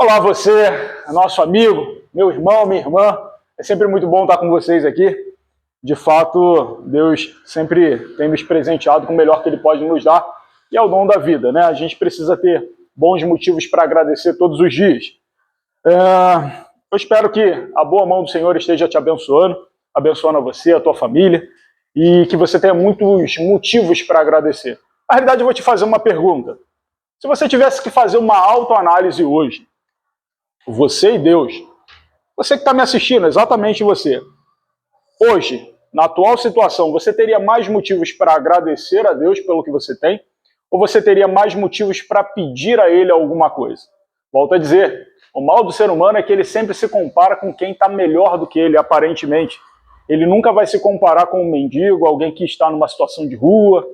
Olá você, nosso amigo, meu irmão, minha irmã. É sempre muito bom estar com vocês aqui. De fato, Deus sempre tem nos presenteado com o melhor que Ele pode nos dar, e é o dom da vida, né? A gente precisa ter bons motivos para agradecer todos os dias. Eu espero que a boa mão do Senhor esteja te abençoando a você, a tua família, e que você tenha muitos motivos para agradecer. Na realidade, eu vou te fazer uma pergunta. Se você tivesse que fazer uma autoanálise hoje, você e Deus, você que está me assistindo, exatamente você, hoje, na atual situação, você teria mais motivos para agradecer a Deus pelo que você tem? Ou você teria mais motivos para pedir a Ele alguma coisa? Volto a dizer, o mal do ser humano é que ele sempre se compara com quem está melhor do que ele, aparentemente. Ele nunca vai se comparar com um mendigo, alguém que está numa situação de rua.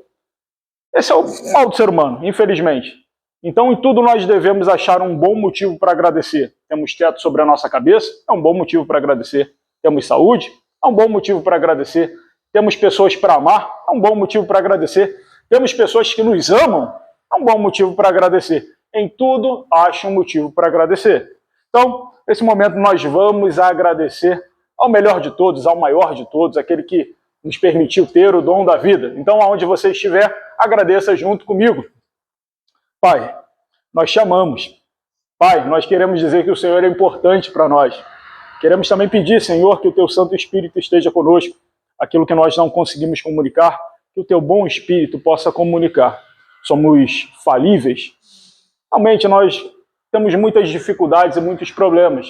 Esse é o mal do ser humano, infelizmente. Então, em tudo nós devemos achar um bom motivo para agradecer. Temos teto sobre a nossa cabeça, é um bom motivo para agradecer. Temos saúde, é um bom motivo para agradecer. Temos pessoas para amar, é um bom motivo para agradecer. Temos pessoas que nos amam, é um bom motivo para agradecer. Em tudo, acha um motivo para agradecer. Então, nesse momento, nós vamos agradecer ao melhor de todos, ao maior de todos, aquele que nos permitiu ter o dom da vida. Então, aonde você estiver, agradeça junto comigo. Pai, nós te amamos. Pai, nós queremos dizer que o Senhor é importante para nós. Queremos também pedir, Senhor, que o Teu Santo Espírito esteja conosco. Aquilo que nós não conseguimos comunicar, que o Teu bom Espírito possa comunicar. Somos falíveis. Realmente, nós temos muitas dificuldades e muitos problemas.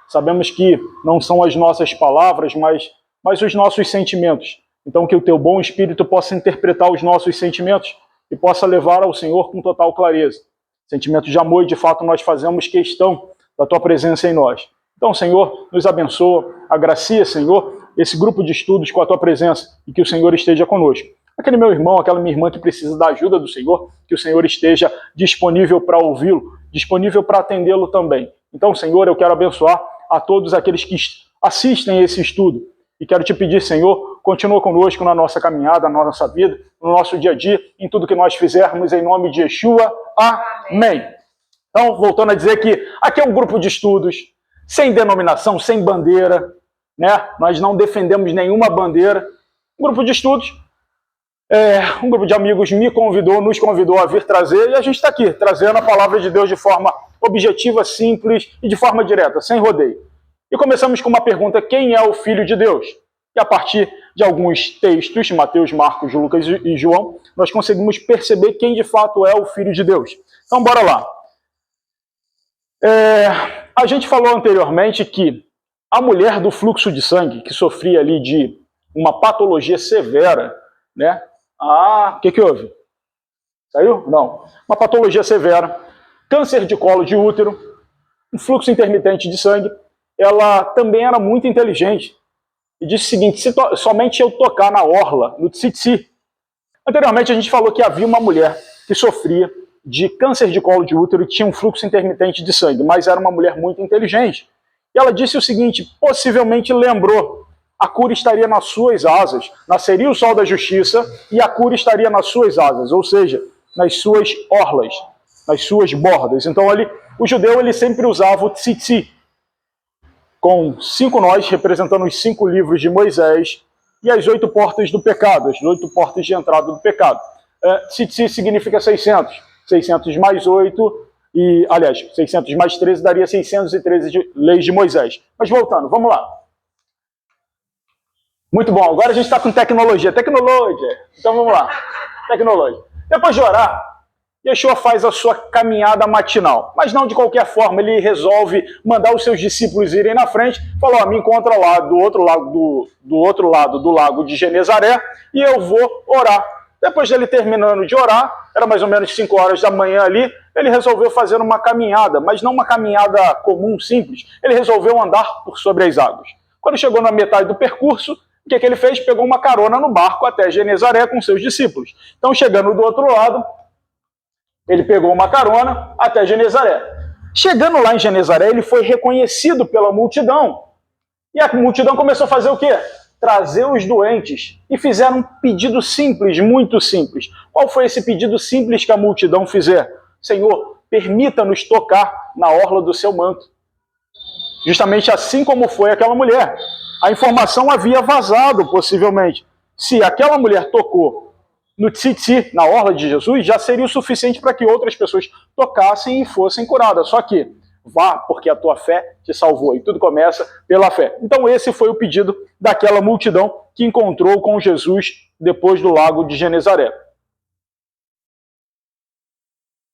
Sabemos que não são as nossas palavras, mas os nossos sentimentos. Então, que o Teu bom Espírito possa interpretar os nossos sentimentos e possa levar ao Senhor com total clareza. Sentimento de amor, e de fato nós fazemos questão da Tua presença em nós. Então, Senhor, nos abençoa, agracia, Senhor, esse grupo de estudos com a Tua presença e que o Senhor esteja conosco. Aquele meu irmão, aquela minha irmã que precisa da ajuda do Senhor, que o Senhor esteja disponível para ouvi-lo, disponível para atendê-lo também. Então, Senhor, eu quero abençoar a todos aqueles que assistem a esse estudo. E quero te pedir, Senhor, continua conosco na nossa caminhada, na nossa vida, no nosso dia a dia, em tudo que nós fizermos, em nome de Yeshua. Amém. Então, voltando a dizer que aqui é um grupo de estudos, sem denominação, sem bandeira, né? Nós não defendemos nenhuma bandeira. Um grupo de estudos, um grupo de amigos nos convidou a vir trazer, e a gente está aqui, trazendo a palavra de Deus de forma objetiva, simples e de forma direta, sem rodeio. E começamos com uma pergunta: quem é o Filho de Deus? E a partir de alguns textos, Mateus, Marcos, Lucas e João, nós conseguimos perceber quem de fato é o Filho de Deus. Então, bora lá. A gente falou anteriormente que a mulher do fluxo de sangue, que sofria ali de uma patologia severa, né? O que houve? Saiu? Não. Uma patologia severa, câncer de colo de útero, um fluxo intermitente de sangue. Ela também era muito inteligente e disse o seguinte: se somente eu tocar na orla, no tzitzi. Anteriormente a gente falou que havia uma mulher que sofria de câncer de colo de útero e tinha um fluxo intermitente de sangue, mas era uma mulher muito inteligente. E ela disse o seguinte: possivelmente lembrou, a cura estaria nas suas asas, nasceria o sol da justiça e a cura estaria nas suas asas, ou seja, nas suas orlas, nas suas bordas. Então ali, o judeu ele sempre usava o tzitzi, com 5 nós, representando os 5 livros de Moisés, e as 8 portas do pecado, as 8 portas de entrada do pecado. Tzitzi significa 600. 600 mais 8, aliás, 600 mais 13 daria 613 leis de Moisés. Mas voltando, vamos lá. Muito bom, agora a gente está com tecnologia. Então vamos lá. Tecnologia. Depois de orar, Yeshua faz a sua caminhada matinal, mas não de qualquer forma. Ele resolve mandar os seus discípulos irem na frente, falou: me encontra lá do outro lado do lago de Genezaré e eu vou orar. Depois dele terminando de orar, era mais ou menos 5 horas da manhã ali, ele resolveu fazer uma caminhada, mas não uma caminhada comum, simples. Ele resolveu andar por sobre as águas. Quando chegou na metade do percurso, o que ele fez? Pegou uma carona no barco até Genezaré com seus discípulos. Então, chegando do outro lado, ele pegou uma carona até Genezaré. Chegando lá em Genezaré, ele foi reconhecido pela multidão. E a multidão começou a fazer o quê? Trazer os doentes. E fizeram um pedido simples, muito simples. Qual foi esse pedido simples que a multidão fizer? Senhor, permita-nos tocar na orla do seu manto. Justamente assim como foi aquela mulher. A informação havia vazado, possivelmente. Se aquela mulher tocou no tzitzi, na orla de Jesus, já seria o suficiente para que outras pessoas tocassem e fossem curadas. Só que, vá, porque a tua fé te salvou. E tudo começa pela fé. Então esse foi o pedido daquela multidão que encontrou com Jesus depois do lago de Genezaré.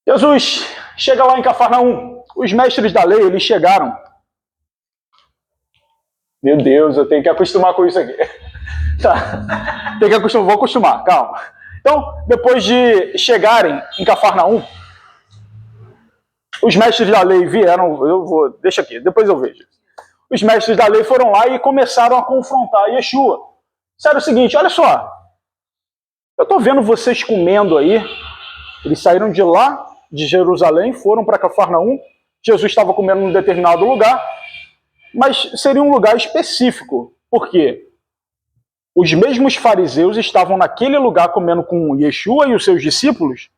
Jesus chega lá em Cafarnaum. Os mestres da lei, eles chegaram. Meu Deus, eu tenho que acostumar com isso aqui. Tá. Tem que acostumar, vou acostumar, calma. Então, depois de chegarem em Cafarnaum, os mestres da lei vieram, deixa aqui, depois eu vejo. Os mestres da lei foram lá e começaram a confrontar Yeshua. Disseram o seguinte, olha só, eu estou vendo vocês comendo aí, eles saíram de lá, de Jerusalém, foram para Cafarnaum, Jesus estava comendo num determinado lugar, mas seria um lugar específico. Por quê? Os mesmos fariseus estavam naquele lugar comendo com Yeshua e os seus discípulos.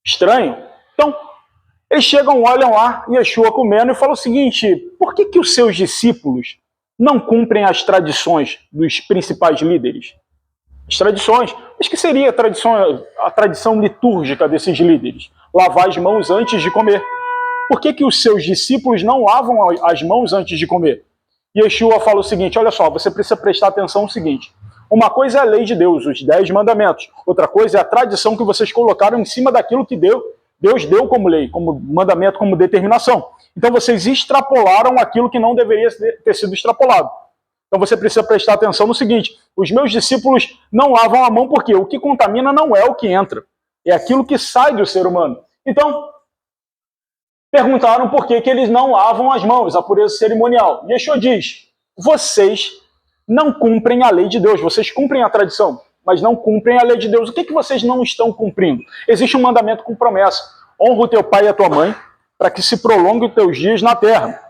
Estranho. Então, eles chegam, olham lá, Yeshua comendo, e falam o seguinte, por que os seus discípulos não cumprem as tradições dos principais líderes? As tradições. Mas que seria a tradição litúrgica desses líderes? Lavar as mãos antes de comer. Por que os seus discípulos não lavam as mãos antes de comer? Yeshua fala o seguinte, olha só, você precisa prestar atenção no seguinte. Uma coisa é a lei de Deus, os 10 mandamentos. Outra coisa é a tradição que vocês colocaram em cima daquilo que Deus deu como lei, como mandamento, como determinação. Então vocês extrapolaram aquilo que não deveria ter sido extrapolado. Então você precisa prestar atenção no seguinte, os meus discípulos não lavam a mão porque o que contamina não é o que entra, é aquilo que sai do ser humano. Então, perguntaram por que eles não lavam as mãos, a pureza cerimonial. Yeshua diz, vocês não cumprem a lei de Deus, vocês cumprem a tradição, mas não cumprem a lei de Deus. O que vocês não estão cumprindo? Existe um mandamento com promessa. Honra o teu pai e a tua mãe, para que se prolongue os teus dias na terra.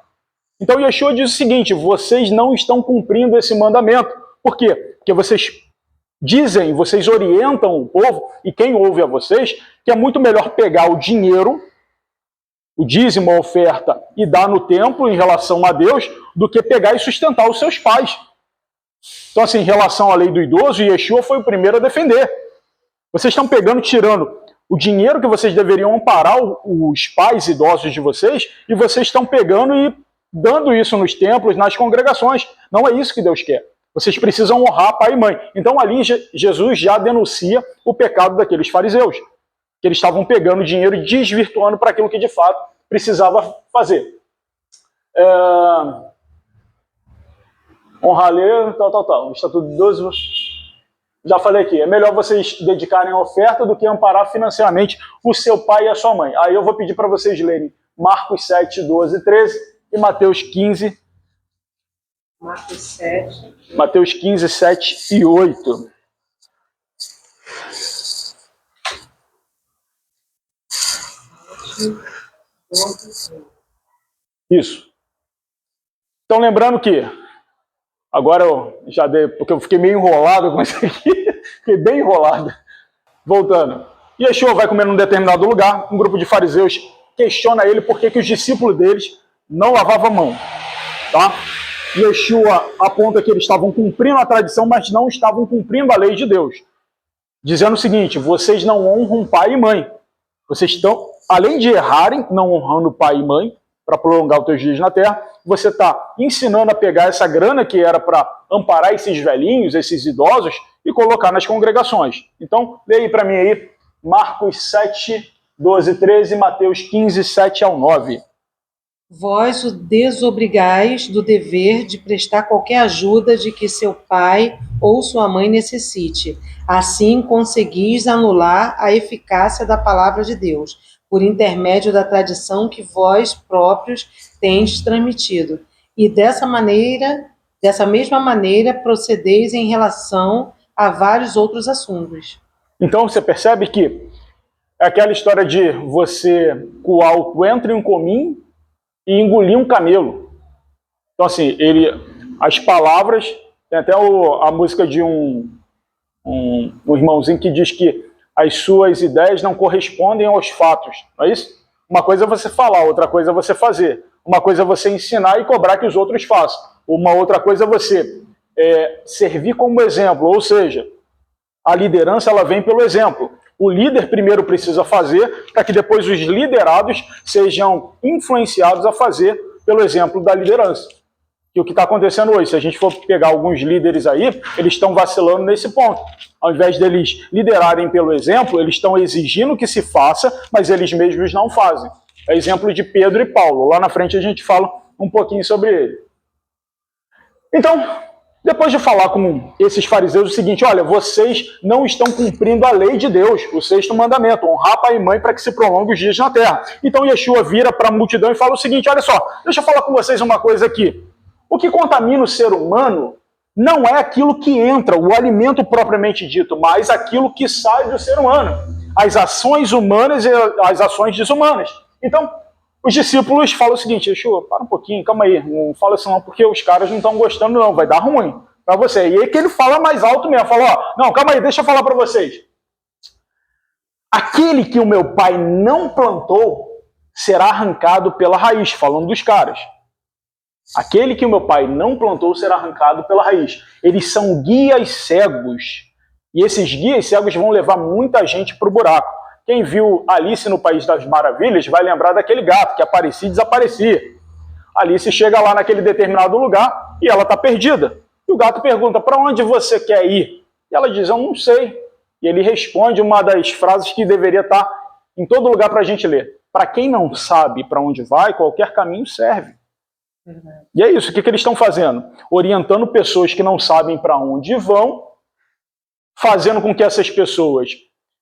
Então Yeshua diz o seguinte, vocês não estão cumprindo esse mandamento. Por quê? Porque vocês dizem, vocês orientam o povo, e quem ouve a vocês, que é muito melhor pegar o dinheiro, o dízimo, a oferta, e dar no templo em relação a Deus, do que pegar e sustentar os seus pais. Então, assim, em relação à lei do idoso, Yeshua foi o primeiro a defender. Vocês estão pegando, tirando o dinheiro que vocês deveriam amparar os pais idosos de vocês, e vocês estão pegando e dando isso nos templos, nas congregações. Não é isso que Deus quer. Vocês precisam honrar pai e mãe. Então, ali, Jesus já denuncia o pecado daqueles fariseus, que eles estavam pegando dinheiro e desvirtuando para aquilo que de fato precisava fazer. Honrar a lei, tal. Estatuto de 12, já falei aqui, é melhor vocês dedicarem a oferta do que amparar financeiramente o seu pai e a sua mãe. Aí eu vou pedir para vocês lerem Marcos 7, 12 e 13 e Mateus 15. Mateus 15, 7 e 8. Isso. Então, lembrando que, agora eu já dei, porque eu fiquei meio enrolado com isso aqui, fiquei bem enrolado. Voltando. Yeshua vai comer num determinado lugar, um grupo de fariseus questiona ele por que os discípulos deles não lavavam a mão. Tá? Yeshua aponta que eles estavam cumprindo a tradição, mas não estavam cumprindo a lei de Deus. Dizendo o seguinte, vocês não honram pai e mãe. Vocês estão, além de errarem, não honrando pai e mãe, para prolongar os teus dias na terra, você está ensinando a pegar essa grana que era para amparar esses velhinhos, esses idosos, e colocar nas congregações. Então, lê aí para mim aí, Marcos 7, 12 e 13, Mateus 15, 7 ao 9. Vós o desobrigais do dever de prestar qualquer ajuda de que seu pai ou sua mãe necessite. Assim conseguis anular a eficácia da palavra de Deus, por intermédio da tradição que vós próprios tendes transmitido. E dessa mesma maneira, procedeis em relação a vários outros assuntos. Então você percebe que é aquela história de você coar o coentro em um cominho e engolir um camelo. Então, assim, as palavras, tem até a música de um irmãozinho que diz que as suas ideias não correspondem aos fatos, não é isso? Uma coisa é você falar, outra coisa é você fazer. Uma coisa é você ensinar e cobrar que os outros façam. Uma outra coisa é você servir como exemplo, ou seja, a liderança ela vem pelo exemplo. O líder primeiro precisa fazer para que depois os liderados sejam influenciados a fazer pelo exemplo da liderança. E o que está acontecendo hoje, se a gente for pegar alguns líderes aí, eles estão vacilando nesse ponto. Ao invés deles liderarem pelo exemplo, eles estão exigindo que se faça, mas eles mesmos não fazem. É exemplo de Pedro e Paulo. Lá na frente a gente fala um pouquinho sobre ele. Então, depois de falar com esses fariseus o seguinte, olha, vocês não estão cumprindo a lei de Deus, o 6º mandamento, honrar pai e mãe para que se prolongue os dias na terra. Então Yeshua vira para a multidão e fala o seguinte, olha só, deixa eu falar com vocês uma coisa aqui. O que contamina o ser humano não é aquilo que entra, o alimento propriamente dito, mas aquilo que sai do ser humano. As ações humanas e as ações desumanas. Então, os discípulos falam o seguinte, Yeshua, para um pouquinho, calma aí, não fala isso não, porque os caras não estão gostando não, vai dar ruim para você. E aí que ele fala mais alto mesmo, fala, ó, não, calma aí, deixa eu falar para vocês. Aquele que o meu pai não plantou será arrancado pela raiz, falando dos caras. Aquele que o meu pai não plantou será arrancado pela raiz. Eles são guias cegos. E esses guias cegos vão levar muita gente para o buraco. Quem viu Alice no País das Maravilhas vai lembrar daquele gato que aparecia e desaparecia. Alice chega lá naquele determinado lugar e ela está perdida. E o gato pergunta, para onde você quer ir? E ela diz, eu não sei. E ele responde uma das frases que deveria estar em todo lugar para a gente ler. Para quem não sabe para onde vai, qualquer caminho serve. E é isso, o que eles estão fazendo? Orientando pessoas que não sabem para onde vão, fazendo com que essas pessoas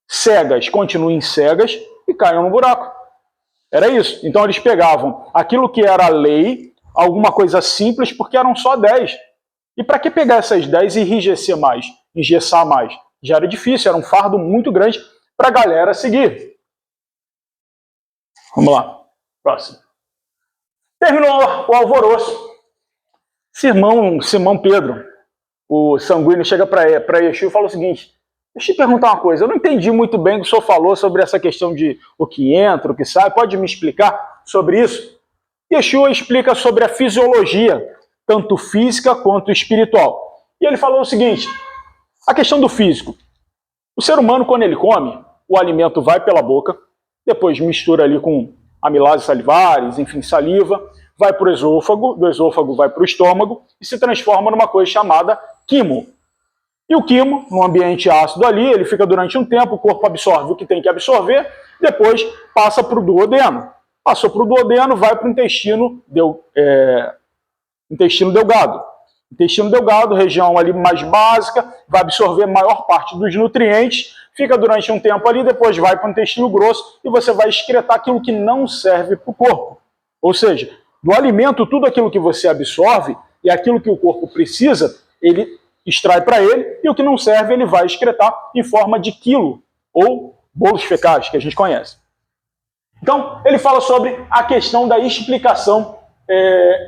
cegas continuem cegas e caiam no buraco. Era isso. Então eles pegavam aquilo que era lei, alguma coisa simples, porque eram só 10. E para que pegar essas 10 e engessar mais? Já era difícil, era um fardo muito grande para a galera seguir. Vamos lá, próximo. Terminou o alvoroço. Simão Pedro, o sanguíneo, chega para Yeshua e fala o seguinte, deixa eu te perguntar uma coisa, eu não entendi muito bem o que o senhor falou sobre essa questão de o que entra, o que sai, pode me explicar sobre isso? Yeshua explica sobre a fisiologia, tanto física quanto espiritual. E ele falou o seguinte, a questão do físico, o ser humano quando ele come, o alimento vai pela boca, depois mistura ali com amilases salivares, enfim, saliva, vai para o esôfago, do esôfago vai para o estômago e se transforma numa coisa chamada quimo. E o quimo, num ambiente ácido ali, ele fica durante um tempo, o corpo absorve o que tem que absorver, depois passa para o duodeno. Passou para o duodeno, vai para o intestino delgado. Intestino delgado, região ali mais básica, vai absorver a maior parte dos nutrientes, fica durante um tempo ali, depois vai para o intestino grosso e você vai excretar aquilo que não serve para o corpo. Ou seja, do alimento, tudo aquilo que você absorve e aquilo que o corpo precisa, ele extrai para ele e o que não serve ele vai excretar em forma de quilo ou bolos fecais, que a gente conhece. Então, ele fala sobre a questão da explicação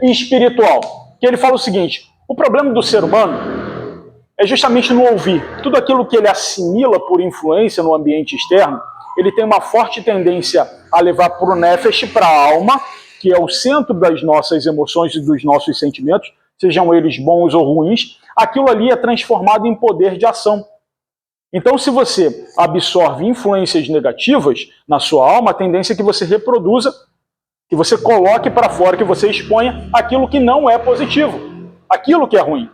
espiritual, que ele fala o seguinte, o problema do ser humano é justamente no ouvir. Tudo aquilo que ele assimila por influência no ambiente externo, ele tem uma forte tendência a levar para o nefesh, para a alma, que é o centro das nossas emoções e dos nossos sentimentos, sejam eles bons ou ruins, aquilo ali é transformado em poder de ação. Então, se você absorve influências negativas na sua alma, a tendência é que você reproduza, que você coloque para fora, que você exponha aquilo que não é positivo, aquilo que é ruim.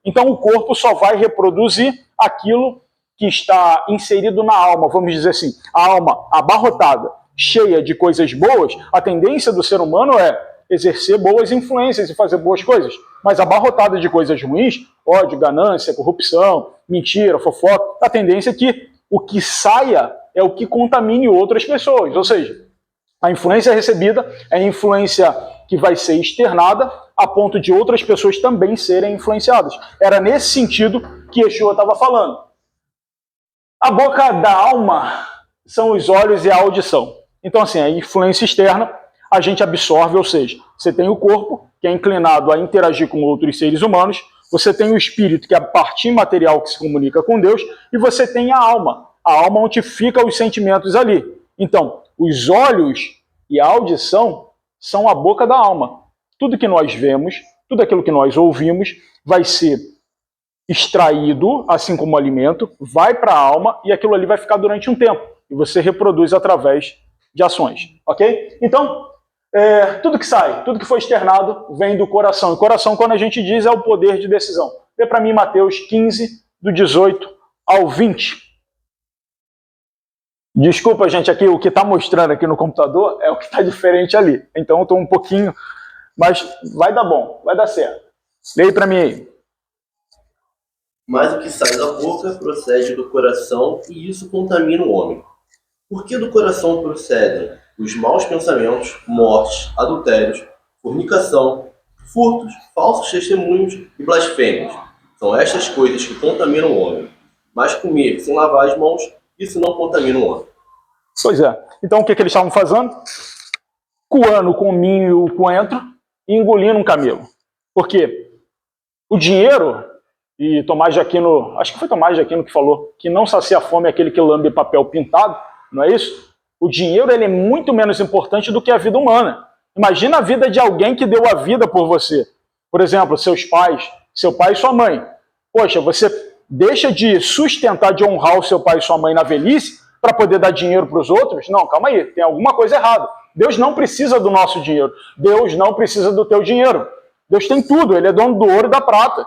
Então, o corpo só vai reproduzir aquilo que está inserido na alma, vamos dizer assim, a alma abarrotada, cheia de coisas boas, a tendência do ser humano é exercer boas influências e fazer boas coisas, mas abarrotada de coisas ruins, ódio, ganância, corrupção, mentira, fofoca, a tendência é que o que saia é o que contamine outras pessoas, ou seja, a influência recebida é a influência que vai ser externada a ponto de outras pessoas também serem influenciadas. Era nesse sentido que Yeshua estava falando. A boca da alma são os olhos e a audição. Então, assim, a influência externa a gente absorve, ou seja, você tem o corpo, que é inclinado a interagir com outros seres humanos, você tem o espírito, que é a parte imaterial que se comunica com Deus, e você tem a alma onde ficam os sentimentos ali. Então, os olhos e a audição são a boca da alma. Tudo que nós vemos, tudo aquilo que nós ouvimos, vai ser extraído, assim como o alimento, vai para a alma e aquilo ali vai ficar durante um tempo. E você reproduz através de ações, ok? Então, tudo que sai, tudo que foi externado, vem do coração. E coração, quando a gente diz, é o poder de decisão. Vê para mim Mateus 15, do 18 ao 20. Desculpa, gente, aqui o que está mostrando aqui no computador é o que está diferente ali. Então eu estou um pouquinho, mas vai dar bom, vai dar certo. Leia para mim aí. Mas o que sai da boca procede do coração e isso contamina o homem. Porque do coração procedem os maus pensamentos, mortes, adultérios, fornicação, furtos, falsos testemunhos e blasfêmios. São estas coisas que contaminam o homem. Mas comer sem lavar as mãos, isso não contamina o homem. Pois é. Então o que eles estavam fazendo? Coando o cominho e o coentro e engolindo um camelo. Por quê? O dinheiro, e Tomás de Aquino, acho que foi Tomás de Aquino que falou, que não sacia a fome é aquele que lambe papel pintado, não é isso? O dinheiro ele é muito menos importante do que a vida humana. Imagina a vida de alguém que deu a vida por você. Por exemplo, seus pais, seu pai e sua mãe. Poxa, você deixa de sustentar, de honrar o seu pai e sua mãe na velhice para poder dar dinheiro para os outros? Não, calma aí, tem alguma coisa errada. Deus não precisa do nosso dinheiro. Deus não precisa do teu dinheiro. Deus tem tudo, ele é dono do ouro e da prata.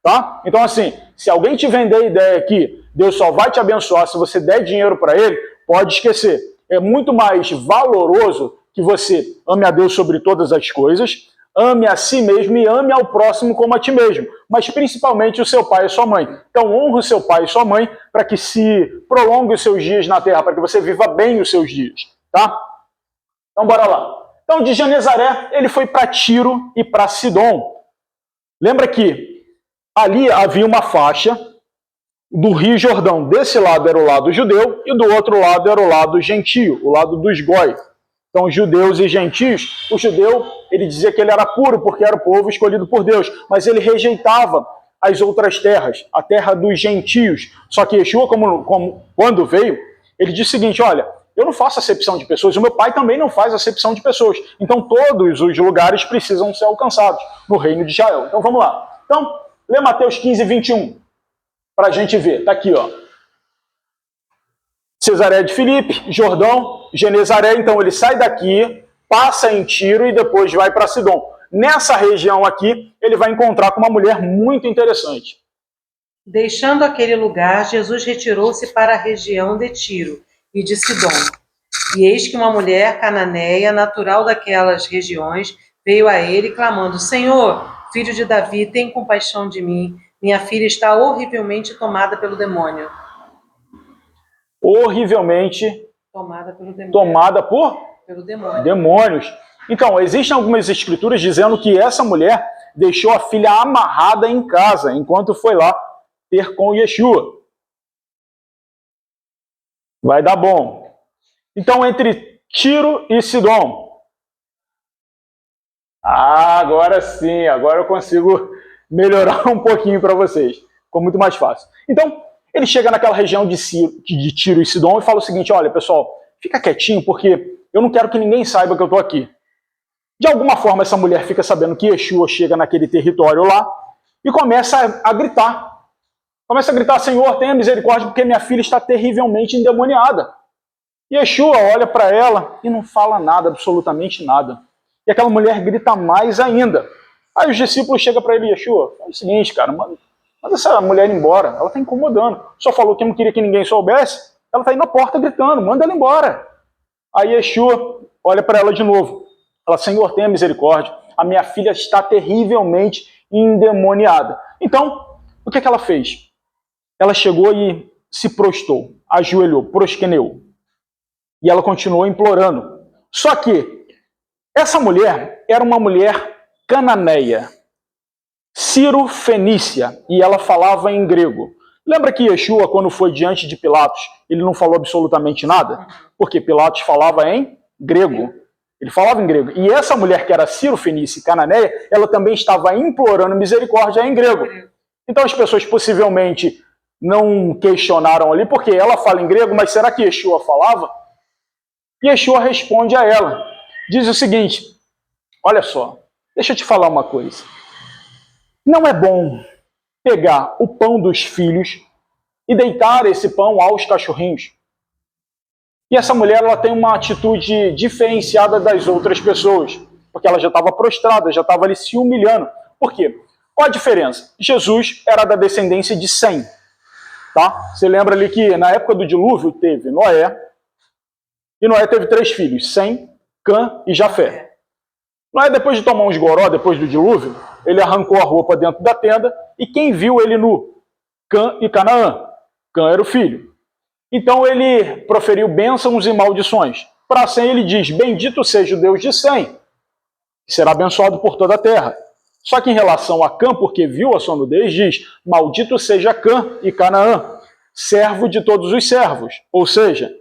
Tá? Então, assim, se alguém te vender a ideia que Deus só vai te abençoar se você der dinheiro para ele, pode esquecer. É muito mais valoroso que você ame a Deus sobre todas as coisas, ame a si mesmo e ame ao próximo como a ti mesmo, mas principalmente o seu pai e sua mãe. Então, honre o seu pai e sua mãe para que se prolongue os seus dias na terra, para que você viva bem os seus dias. Tá? Então, bora lá. Então, de Genezaré, ele foi para Tiro e para Sidom. Lembra que ali havia uma faixa do Rio Jordão. Desse lado era o lado judeu e do outro lado era o lado gentio, o lado dos goi. Então, judeus e gentios, o judeu, ele dizia que ele era puro porque era o povo escolhido por Deus, mas ele rejeitava as outras terras, a terra dos gentios. Só que Yeshua, quando veio, ele disse o seguinte, olha, eu não faço acepção de pessoas, o meu pai também não faz acepção de pessoas. Então, todos os lugares precisam ser alcançados no reino de Israel. Então, vamos lá. Então, lê Mateus 15, 21, para a gente ver. Está aqui, ó. Cesaré de Filipe, Jordão, Genezaré. Então, ele sai daqui, passa em Tiro e depois vai para Sidom. Nessa região aqui, ele vai encontrar com uma mulher muito interessante. Deixando aquele lugar, Jesus retirou-se para a região de Tiro e de Sidom. E eis que uma mulher cananeia, natural daquelas regiões, veio a ele, clamando, Senhor, filho de Davi, tem compaixão de mim. Minha filha está horrivelmente tomada pelo demônio. Horrivelmente Tomada pelo demônio. Tomada por Pelo demônio. demônios. Então, existem algumas escrituras dizendo que essa mulher deixou a filha amarrada em casa, enquanto foi lá ter com Yeshua. Vai dar bom. Então, entre Tiro e Sidom. Agora sim, agora eu consigo melhorar um pouquinho para vocês. Ficou muito mais fácil. Então, ele chega naquela região de Tiro e Sidom e fala o seguinte, olha, pessoal, fica quietinho porque eu não quero que ninguém saiba que eu estou aqui. De alguma forma, essa mulher fica sabendo que Yeshua chega naquele território lá e começa a gritar. Começa a gritar, Senhor, tenha misericórdia porque minha filha está terrivelmente endemoniada. E Yeshua olha para ela e não fala nada, absolutamente nada. E aquela mulher grita mais ainda. Aí os discípulos chegam para ele, Yeshua, faz o seguinte, cara, manda essa mulher embora, ela está incomodando. Só falou que não queria que ninguém soubesse, ela está aí na porta gritando, manda ela embora. Aí Yeshua olha para ela de novo. Fala, Senhor, tenha misericórdia, a minha filha está terrivelmente endemoniada. Então, o que ela fez? Ela chegou e se prostou, ajoelhou, prosqueneou. E ela continuou implorando. Só que essa mulher era uma mulher cananeia, Ciro-fenícia, e ela falava em grego. Lembra que Yeshua, quando foi diante de Pilatos, ele não falou absolutamente nada? Porque Pilatos falava em grego. Ele falava em grego. E essa mulher que era Ciro-fenícia e cananeia, ela também estava implorando misericórdia em grego. Então as pessoas possivelmente não questionaram ali, porque ela fala em grego, mas será que Yeshua falava? E Yeshua responde a ela. diz o seguinte, olha só, deixa eu te falar uma coisa. Não é bom pegar o pão dos filhos e deitar esse pão aos cachorrinhos. E essa mulher, ela tem uma atitude diferenciada das outras pessoas, porque ela já estava prostrada, já estava ali se humilhando. Por quê? Qual a diferença? Jesus era da descendência de Sem. Tá? Você lembra ali que na época do dilúvio teve Noé, e Noé teve 3 filhos, Sem, Cã e Jafé. Noé, depois de tomar uns goró, depois do dilúvio, ele arrancou a roupa dentro da tenda, e quem viu ele nu? Cã e Canaã. Cã era o filho. Então ele proferiu bênçãos e maldições. Para Sem ele diz, bendito seja o Deus de Sem, que será abençoado por toda a terra. Só que em relação a Cã, porque viu a sua nudez, diz, maldito seja Cã e Canaã, servo de todos os servos. Ou seja,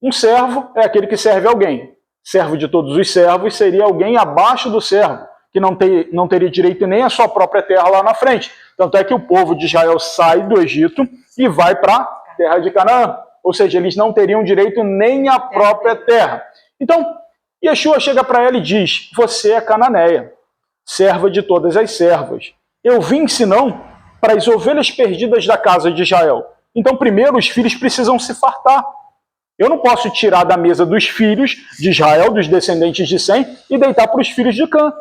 um servo é aquele que serve alguém. Servo de todos os servos seria alguém abaixo do servo, que não teria direito nem à sua própria terra lá na frente. Tanto é que o povo de Israel sai do Egito e vai para a terra de Canaã. Ou seja, eles não teriam direito nem à própria terra. Então, Yeshua chega para ela e diz, você é cananeia, serva de todas as servas. Eu vim, senão, para as ovelhas perdidas da casa de Israel. Então, primeiro, os filhos precisam se fartar. Eu não posso tirar da mesa dos filhos de Israel, dos descendentes de Sem, e deitar para os filhos de Cã.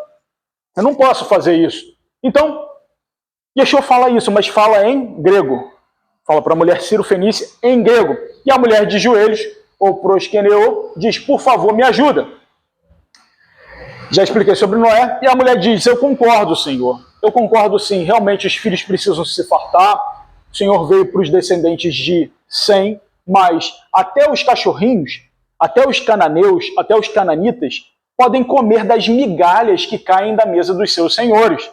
Eu não posso fazer isso. Então, Yeshua fala isso, mas fala em grego. Fala para a mulher Ciro-fenícia em grego. E a mulher de joelhos, ou proskeneo, diz, por favor, me ajuda. Já expliquei sobre Noé, e a mulher diz, eu concordo, Senhor. Eu concordo sim, realmente os filhos precisam se fartar. O Senhor veio para os descendentes de Sem, mas até os cachorrinhos, até os cananeus, até os cananitas, podem comer das migalhas que caem da mesa dos seus senhores.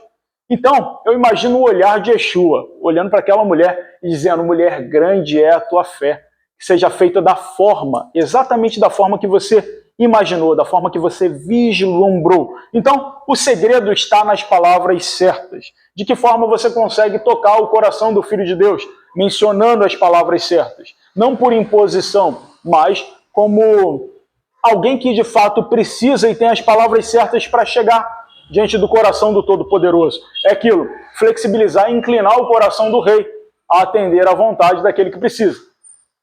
Então, eu imagino o olhar de Yeshua, olhando para aquela mulher e dizendo, mulher, grande é a tua fé, que seja feita da forma, exatamente da forma que você imaginou, da forma que você vislumbrou. Então, o segredo está nas palavras certas. De que forma você consegue tocar o coração do Filho de Deus? Mencionando as palavras certas. Não por imposição, mas como alguém que de fato precisa e tem as palavras certas para chegar diante do coração do Todo-Poderoso. É aquilo, flexibilizar e inclinar o coração do rei a atender à vontade daquele que precisa.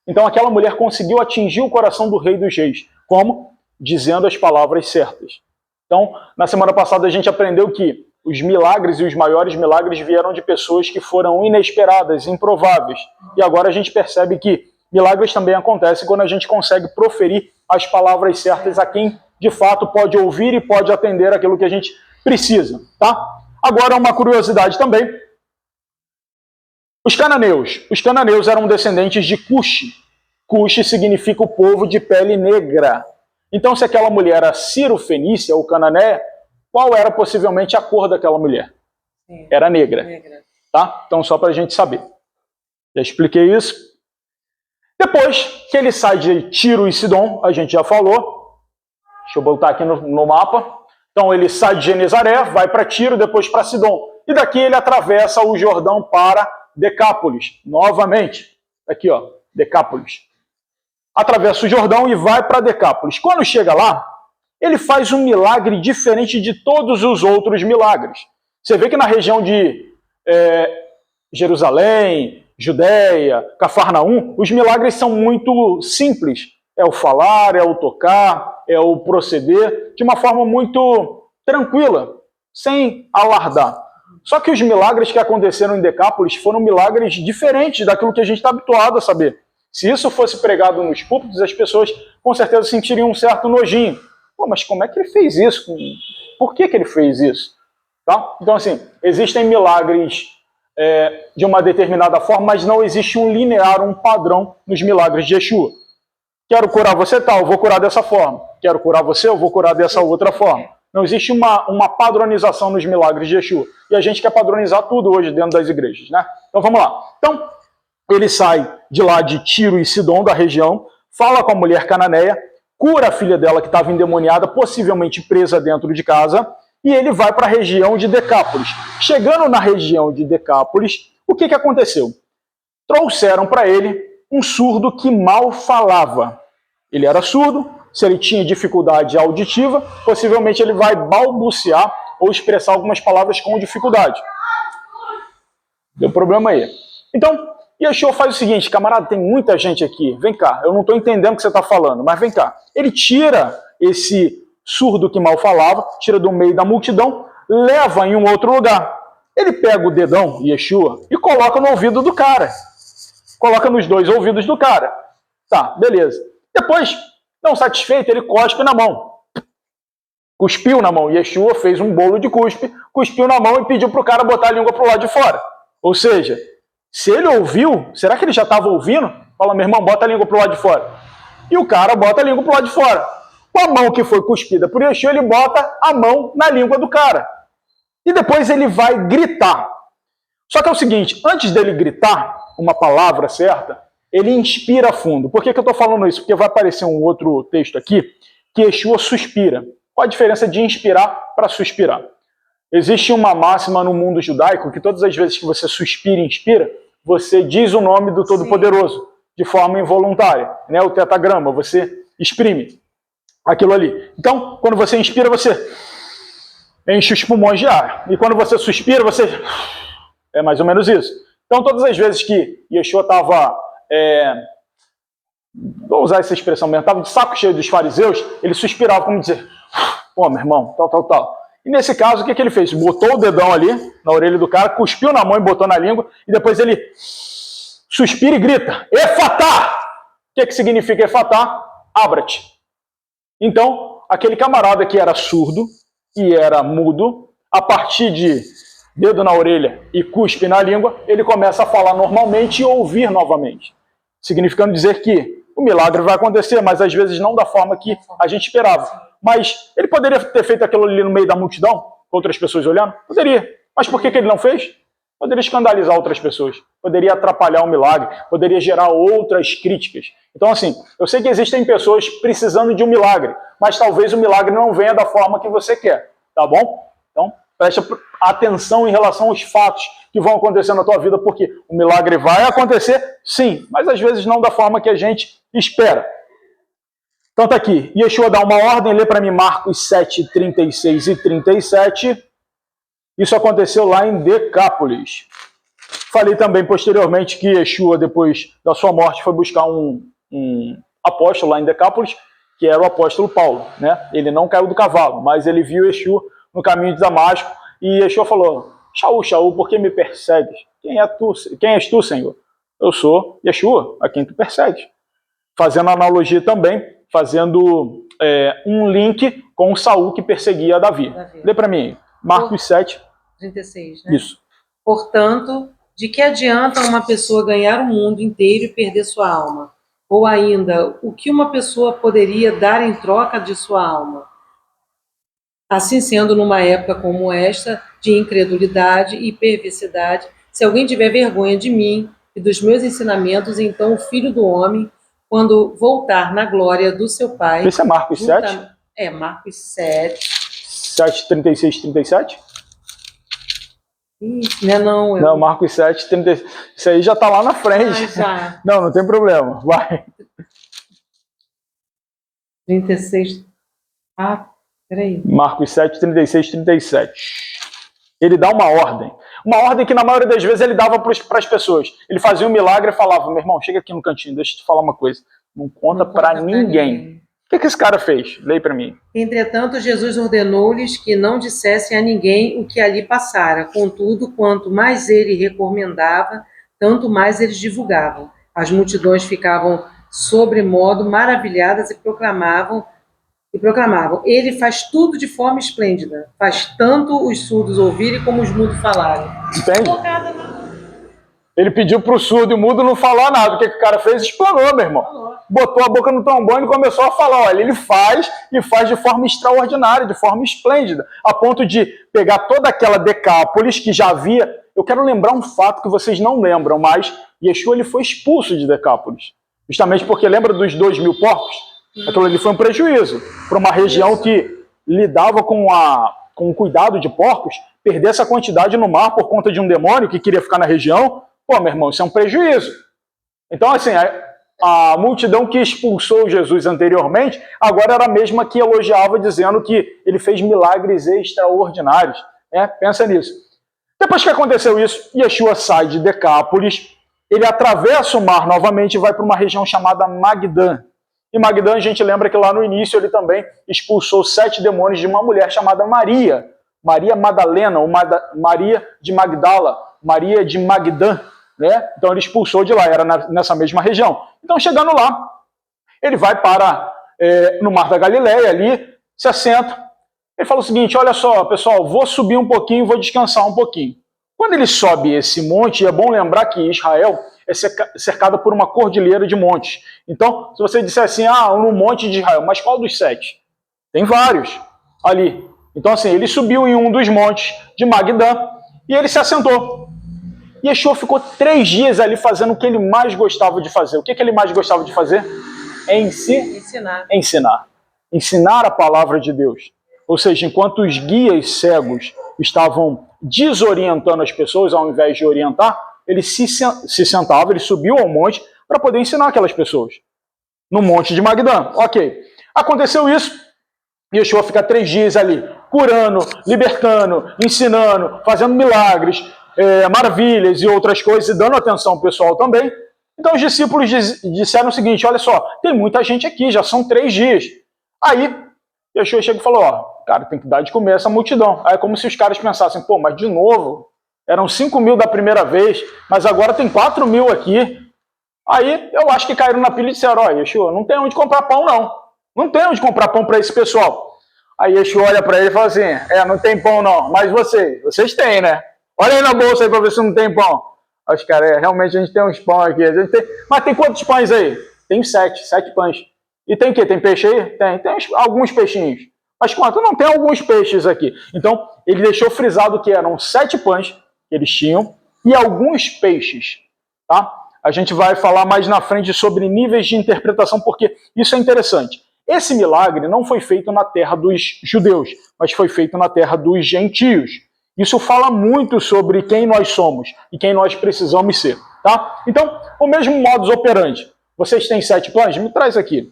Então aquela mulher conseguiu atingir o coração do rei dos reis. Como? Dizendo as palavras certas. Então, na semana passada a gente aprendeu que os milagres e os maiores milagres vieram de pessoas que foram inesperadas, improváveis. E agora a gente percebe que milagres também acontecem quando a gente consegue proferir as palavras certas a quem de fato pode ouvir e pode atender aquilo que a gente precisa, tá? Agora uma curiosidade também. Os cananeus eram descendentes de Cuxi. Cuxi significa o povo de pele negra. Então, se aquela mulher era Ciro-fenícia ou cananeia, qual era possivelmente a cor daquela mulher? Sim. Era negra. Tá? Então, só para a gente saber. Já expliquei isso. Depois que ele sai de Tiro e Sidom, a gente já falou. Deixa eu botar aqui no mapa. Então, ele sai de Genezaré, vai para Tiro, depois para Sidom. E daqui ele atravessa o Jordão para Decápolis. Novamente. Aqui, ó, Decápolis. Atravessa o Jordão e vai para Decápolis. Quando chega lá, ele faz um milagre diferente de todos os outros milagres. Você vê que na região de Jerusalém, Judéia, Cafarnaum, os milagres são muito simples. É o falar, é o tocar, é o proceder, de uma forma muito tranquila, sem alardar. Só que os milagres que aconteceram em Decápolis foram milagres diferentes daquilo que a gente está habituado a saber. Se isso fosse pregado nos púlpitos, as pessoas com certeza sentiriam um certo nojinho. Pô, mas como é que ele fez isso? Por que ele fez isso? Tá? Então, assim, existem milagres de uma determinada forma, mas não existe um linear, um padrão nos milagres de Yeshua. Quero curar você, tal, eu vou curar dessa forma. Quero curar você, eu vou curar dessa outra forma. Não existe uma padronização nos milagres de Yeshua. E a gente quer padronizar tudo hoje dentro das igrejas, né? Então, vamos lá. Então, ele sai de lá de Tiro e Sidom, da região, fala com a mulher cananeia, cura a filha dela que estava endemoniada, possivelmente presa dentro de casa, e ele vai para a região de Decápolis. Chegando na região de Decápolis, o que aconteceu? Trouxeram para ele um surdo que mal falava. Ele era surdo, Se ele tinha dificuldade auditiva, possivelmente ele vai balbuciar ou expressar algumas palavras com dificuldade. Deu problema aí. Então, Yeshua faz o seguinte, camarada, tem muita gente aqui, vem cá, eu não estou entendendo o que você está falando, mas vem cá. Ele tira esse surdo que mal falava, tira do meio da multidão, leva em um outro lugar. Ele pega o dedão, Yeshua, e coloca no ouvido do cara. Coloca nos dois ouvidos do cara. Tá, beleza. Depois, não satisfeito, ele cospe na mão. Cuspiu na mão. Yeshua fez um bolo de cuspe, cuspiu na mão e pediu para o cara botar a língua para o lado de fora. Ou seja, se ele ouviu, será que ele já estava ouvindo? Fala, meu irmão, bota a língua para o lado de fora. E o cara bota a língua para o lado de fora. Com a mão que foi cuspida por Yeshua, ele bota a mão na língua do cara. E depois ele vai gritar. Só que é o seguinte, antes dele gritar uma palavra certa, ele inspira fundo. Por que eu estou falando isso? Porque vai aparecer um outro texto aqui, que Yeshua suspira. Qual a diferença de inspirar para suspirar? Existe uma máxima no mundo judaico que todas as vezes que você suspira e inspira, você diz o nome do Todo-Poderoso, de forma involuntária. Né? O tetagrama, você exprime aquilo ali. Então, quando você inspira, você enche os pulmões de ar. E quando você suspira, você... É mais ou menos isso. Então, todas as vezes que Yeshua estava... Vou usar essa expressão mesmo. Estava de saco cheio dos fariseus, ele suspirava, como dizer... Pô, meu irmão, tal. E nesse caso, o que ele fez? Botou o dedão ali na orelha do cara, cuspiu na mão e botou na língua, e depois ele suspira e grita, Efatá! O que significa Efatá? Abra-te. Então, aquele camarada que era surdo e era mudo, a partir de dedo na orelha e cuspe na língua, ele começa a falar normalmente e ouvir novamente. Significando dizer que o milagre vai acontecer, mas às vezes não da forma que a gente esperava. Mas ele poderia ter feito aquilo ali no meio da multidão, com outras pessoas olhando? Poderia. Mas por que ele não fez? Poderia escandalizar outras pessoas, poderia atrapalhar o milagre, poderia gerar outras críticas. Então, assim, eu sei que existem pessoas precisando de um milagre, mas talvez o milagre não venha da forma que você quer, tá bom? Então, preste atenção em relação aos fatos que vão acontecer na tua vida, porque o milagre vai acontecer, sim, mas às vezes não da forma que a gente espera. Então tá aqui, Yeshua dá uma ordem, lê para mim Marcos 7, 36 e 37. Isso aconteceu lá em Decápolis. Falei também posteriormente que Yeshua, depois da sua morte, foi buscar um apóstolo lá em Decápolis, que era o apóstolo Paulo. Né? Ele não caiu do cavalo, mas ele viu Yeshua no caminho de Damasco, e Yeshua falou, Shaul, Shaul, por que me persegues? Quem és tu, Senhor? Eu sou Yeshua, a quem tu persegues. Fazendo analogia também, fazendo um link com Saul que perseguia Davi. Lê para mim, Marcos 7. 36, né? Isso. Portanto, de que adianta uma pessoa ganhar o mundo inteiro e perder sua alma? Ou ainda, o que uma pessoa poderia dar em troca de sua alma? Assim sendo, numa época como esta, de incredulidade e perversidade, se alguém tiver vergonha de mim e dos meus ensinamentos, então o Filho do Homem, quando voltar na glória do seu Pai... Esse é Marcos 7? É, Marcos 7. 7, 36 e 37? Isso, né? Não, Marcos 7, 36. Isso aí já está lá na frente. Já. Não tem problema. Vai. 36. Peraí. Marcos 7, 36 e 37. Ele dá uma ordem. Uma ordem que na maioria das vezes ele dava para as pessoas. Ele fazia um milagre e falava, meu irmão, chega aqui no cantinho, deixa eu te falar uma coisa. Não conta para ninguém. O que esse cara fez? Leia para mim. Entretanto, Jesus ordenou-lhes que não dissessem a ninguém o que ali passara. Contudo, quanto mais ele recomendava, tanto mais eles divulgavam. As multidões ficavam sobremodo maravilhadas e proclamavam, ele faz tudo de forma esplêndida. Faz tanto os surdos ouvirem como os mudos falarem. Entende? Ele pediu para o surdo e o mudo não falar nada. O que o cara fez? Explanou, meu irmão. Botou a boca no trombone e começou a falar. Olha, ele faz e faz de forma extraordinária, de forma esplêndida, a ponto de pegar toda aquela Decápolis que já havia... Eu quero lembrar um fato que vocês não lembram, mas Yeshua ele foi expulso de Decápolis. Justamente porque lembra dos 2.000 porcos? Aquilo ali foi um prejuízo para uma região que lidava com o cuidado de porcos, perder essa quantidade no mar por conta de um demônio que queria ficar na região. Pô, meu irmão, isso é um prejuízo. Então, assim, A multidão que expulsou Jesus anteriormente, agora era a mesma que elogiava, dizendo que ele fez milagres extraordinários. Pensa nisso. Depois que aconteceu isso, Yeshua sai de Decápolis, ele atravessa o mar novamente e vai para uma região chamada Magdã. E Magdã, a gente lembra que lá no início ele também expulsou 7 demônios de uma mulher chamada Maria. Maria Madalena, ou Maria de Magdala, Maria de Magdã. Então ele expulsou de lá, era nessa mesma região. Então chegando lá, ele vai para no Mar da Galileia ali, se assenta. Ele fala o seguinte: olha só, pessoal, vou subir um pouquinho, vou descansar um pouquinho. Quando ele sobe esse monte, é bom lembrar que Israel é cercada por uma cordilheira de montes. Então, se você disser assim, no monte de Israel, mas qual dos 7? Tem vários ali. Então, assim, ele subiu em um dos montes de Magdã e ele se assentou. E Yeshua ficou 3 dias ali fazendo o que ele mais gostava de fazer. O que ele mais gostava de fazer? Ensinar. Ensinar a palavra de Deus. Ou seja, enquanto os guias cegos estavam desorientando as pessoas, ao invés de orientar, ele se sentava, ele subiu ao monte para poder ensinar aquelas pessoas. No monte de Magdã. Ok. Aconteceu isso, Yeshua fica 3 dias ali, curando, libertando, ensinando, fazendo milagres, maravilhas e outras coisas, e dando atenção ao pessoal também. Então os discípulos disseram o seguinte: olha só, tem muita gente aqui, já são 3 dias. Aí Yeshua chega e falou: cara, tem que dar de comer essa multidão. Aí é como se os caras pensassem: pô, mas de novo, eram 5.000 da primeira vez, mas agora tem 4.000 aqui. Aí eu acho que caíram na pilha e disseram: Yeshua, não tem onde comprar pão não. Não tem onde comprar pão para esse pessoal. Aí Yeshua olha para ele e fala assim: não tem pão não, mas vocês têm, né? Olha aí na bolsa aí para ver se não tem pão. Aí os caras: realmente a gente tem uns pão aqui. A gente tem... Mas tem quantos pães aí? Tem 7 pães. E tem o quê? Tem peixe aí? Tem alguns peixinhos. Mas quanto? Não, tem alguns peixes aqui. Então, ele deixou frisado que eram 7 pães que eles tinham e alguns peixes. Tá? A gente vai falar mais na frente sobre níveis de interpretação, porque isso é interessante. Esse milagre não foi feito na terra dos judeus, mas foi feito na terra dos gentios. Isso fala muito sobre quem nós somos e quem nós precisamos ser. Tá? Então, o mesmo modus operandi. Vocês têm 7 pães? Me traz aqui.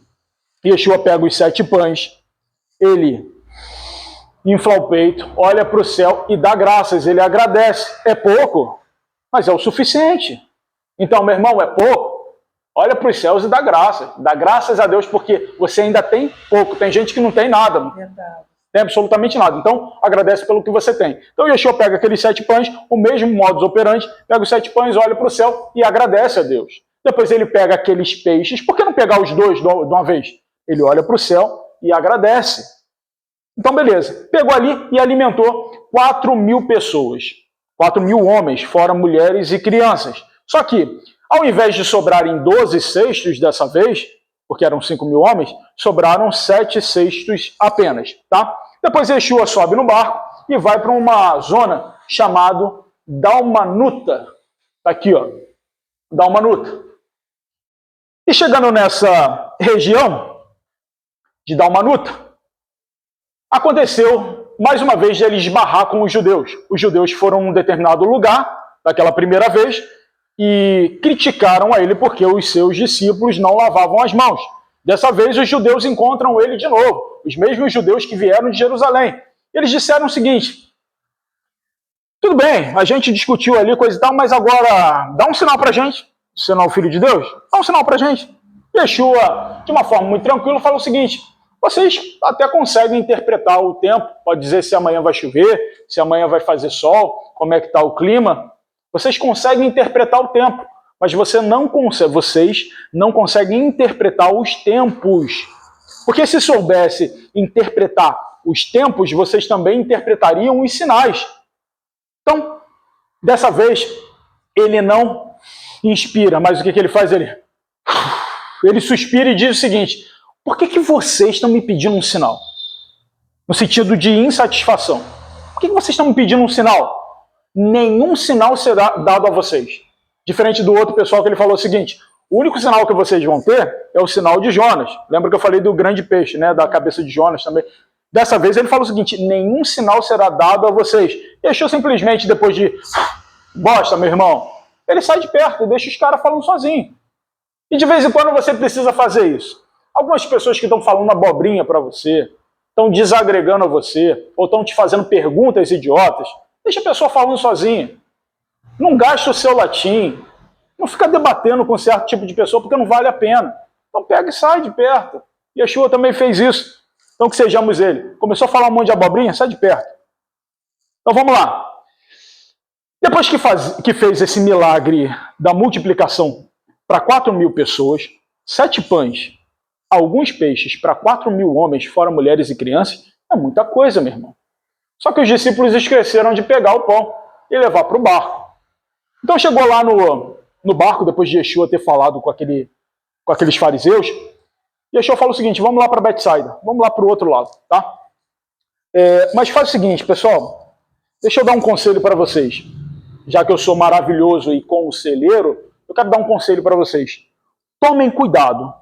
Yeshua pega os 7 pães, ele infla o peito, olha para o céu e dá graças, ele agradece. É pouco, mas é o suficiente. Então, meu irmão, é pouco? Olha para os céus e dá graças. Dá graças a Deus porque você ainda tem pouco. Tem gente que não tem nada. Verdade. Tem absolutamente nada. Então, agradece pelo que você tem. Então, Yeshua pega aqueles 7 pães, o mesmo modus operandi, pega os 7 pães, olha para o céu e agradece a Deus. Depois ele pega aqueles peixes. Por que não pegar os 2 de uma vez? Ele olha para o céu e agradece. Então, beleza. Pegou ali e alimentou 4.000 pessoas. 4.000 homens, fora mulheres e crianças. Só que, ao invés de sobrarem 12 cestos dessa vez, porque eram 5.000 homens, sobraram 7 cestos apenas. Tá? Depois Yeshua sobe no barco e vai para uma zona chamada Dalmanuta. Tá aqui, ó. Dalmanuta. E chegando nessa região de Dalmanuta, aconteceu, mais uma vez, de ele esbarrar com os judeus. Os judeus foram a um determinado lugar, daquela primeira vez, e criticaram a ele porque os seus discípulos não lavavam as mãos. Dessa vez, os judeus encontram ele de novo, os mesmos judeus que vieram de Jerusalém. Eles disseram o seguinte: tudo bem, a gente discutiu ali, coisa e tal, mas agora dá um sinal pra gente. Sinal Filho de Deus? Dá um sinal pra gente. Yeshua, de uma forma muito tranquila, fala o seguinte: vocês até conseguem interpretar o tempo, pode dizer se amanhã vai chover, se amanhã vai fazer sol, como é que está o clima. Vocês conseguem interpretar o tempo, mas vocês não conseguem interpretar os tempos. Porque se soubesse interpretar os tempos, vocês também interpretariam os sinais. Então, dessa vez, ele não inspira, mas o que ele faz? Ele suspira e diz o seguinte: por que vocês estão me pedindo um sinal? No sentido de insatisfação. Por que vocês estão me pedindo um sinal? Nenhum sinal será dado a vocês. Diferente do outro pessoal que ele falou o seguinte: o único sinal que vocês vão ter é o sinal de Jonas. Lembra que eu falei do grande peixe, né? Da cabeça de Jonas também. Dessa vez ele fala o seguinte: nenhum sinal será dado a vocês. E achou simplesmente, depois de bosta, meu irmão, ele sai de perto e deixa os caras falando sozinho. E de vez em quando você precisa fazer isso. Algumas pessoas que estão falando abobrinha para você, estão desagregando a você, ou estão te fazendo perguntas idiotas, deixa a pessoa falando sozinha. Não gasta o seu latim. Não fica debatendo com certo tipo de pessoa, porque não vale a pena. Então pega e sai de perto. Yeshua também fez isso. Então que sejamos ele. Começou a falar um monte de abobrinha, sai de perto. Então vamos lá. Depois que fez esse milagre da multiplicação para 4.000 pessoas, 7 pães, alguns peixes para 4.000 homens, fora mulheres e crianças, é muita coisa, meu irmão. Só que os discípulos esqueceram de pegar o pão e levar para o barco. Então chegou lá no barco, depois de Yeshua ter falado com aqueles fariseus, Yeshua falou o seguinte, vamos lá para Betsaida, vamos lá para o outro lado, tá? Mas faz o seguinte, pessoal, deixa eu dar um conselho para vocês. Já que eu sou maravilhoso e conselheiro, eu quero dar um conselho para vocês. Tomem cuidado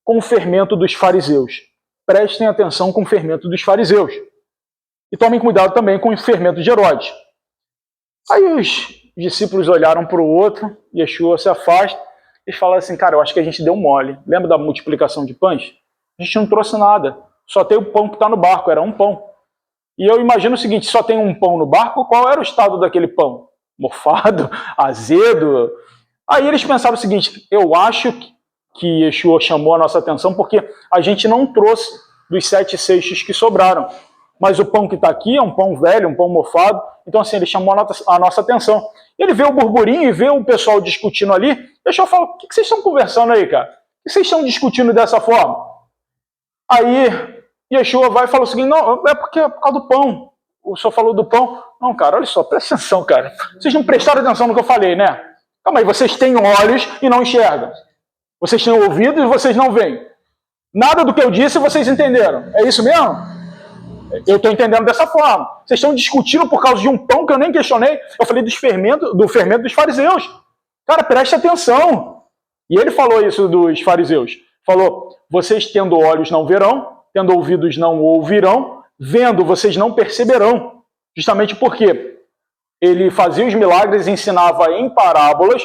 com o fermento dos fariseus. Prestem atenção com o fermento dos fariseus. E tomem cuidado também com o fermento de Herodes. Aí os discípulos olharam para o outro, Yeshua se afasta, e falaram assim, cara, eu acho que a gente deu mole. Lembra da multiplicação de pães? A gente não trouxe nada. Só tem o pão que está no barco, era um pão. E eu imagino o seguinte, só tem um pão no barco, qual era o estado daquele pão? Mofado, azedo. Aí eles pensaram o seguinte, eu acho que Yeshua chamou a nossa atenção porque a gente não trouxe dos 7 cestos que sobraram. Mas o pão que está aqui é um pão velho, um pão mofado. Então assim, ele chamou a nossa atenção. Ele vê o burburinho e vê o pessoal discutindo ali. Yeshua fala, o que vocês estão conversando aí, cara? O que vocês estão discutindo dessa forma? Aí Yeshua vai e fala o seguinte, não, é porque é por causa do pão. O senhor falou do pão. Não, cara, olha só, presta atenção, cara. Vocês não prestaram atenção no que eu falei, né? Calma aí, vocês têm olhos e não enxergam. Vocês têm ouvidos e vocês não veem. Nada do que eu disse vocês entenderam. É isso mesmo? Eu estou entendendo dessa forma. Vocês estão discutindo por causa de um pão que eu nem questionei. Eu falei do fermento dos fariseus. Cara, preste atenção. E ele falou isso dos fariseus. Falou, vocês tendo olhos não verão, tendo ouvidos não ouvirão, vendo vocês não perceberão. Justamente porque ele fazia os milagres e ensinava em parábolas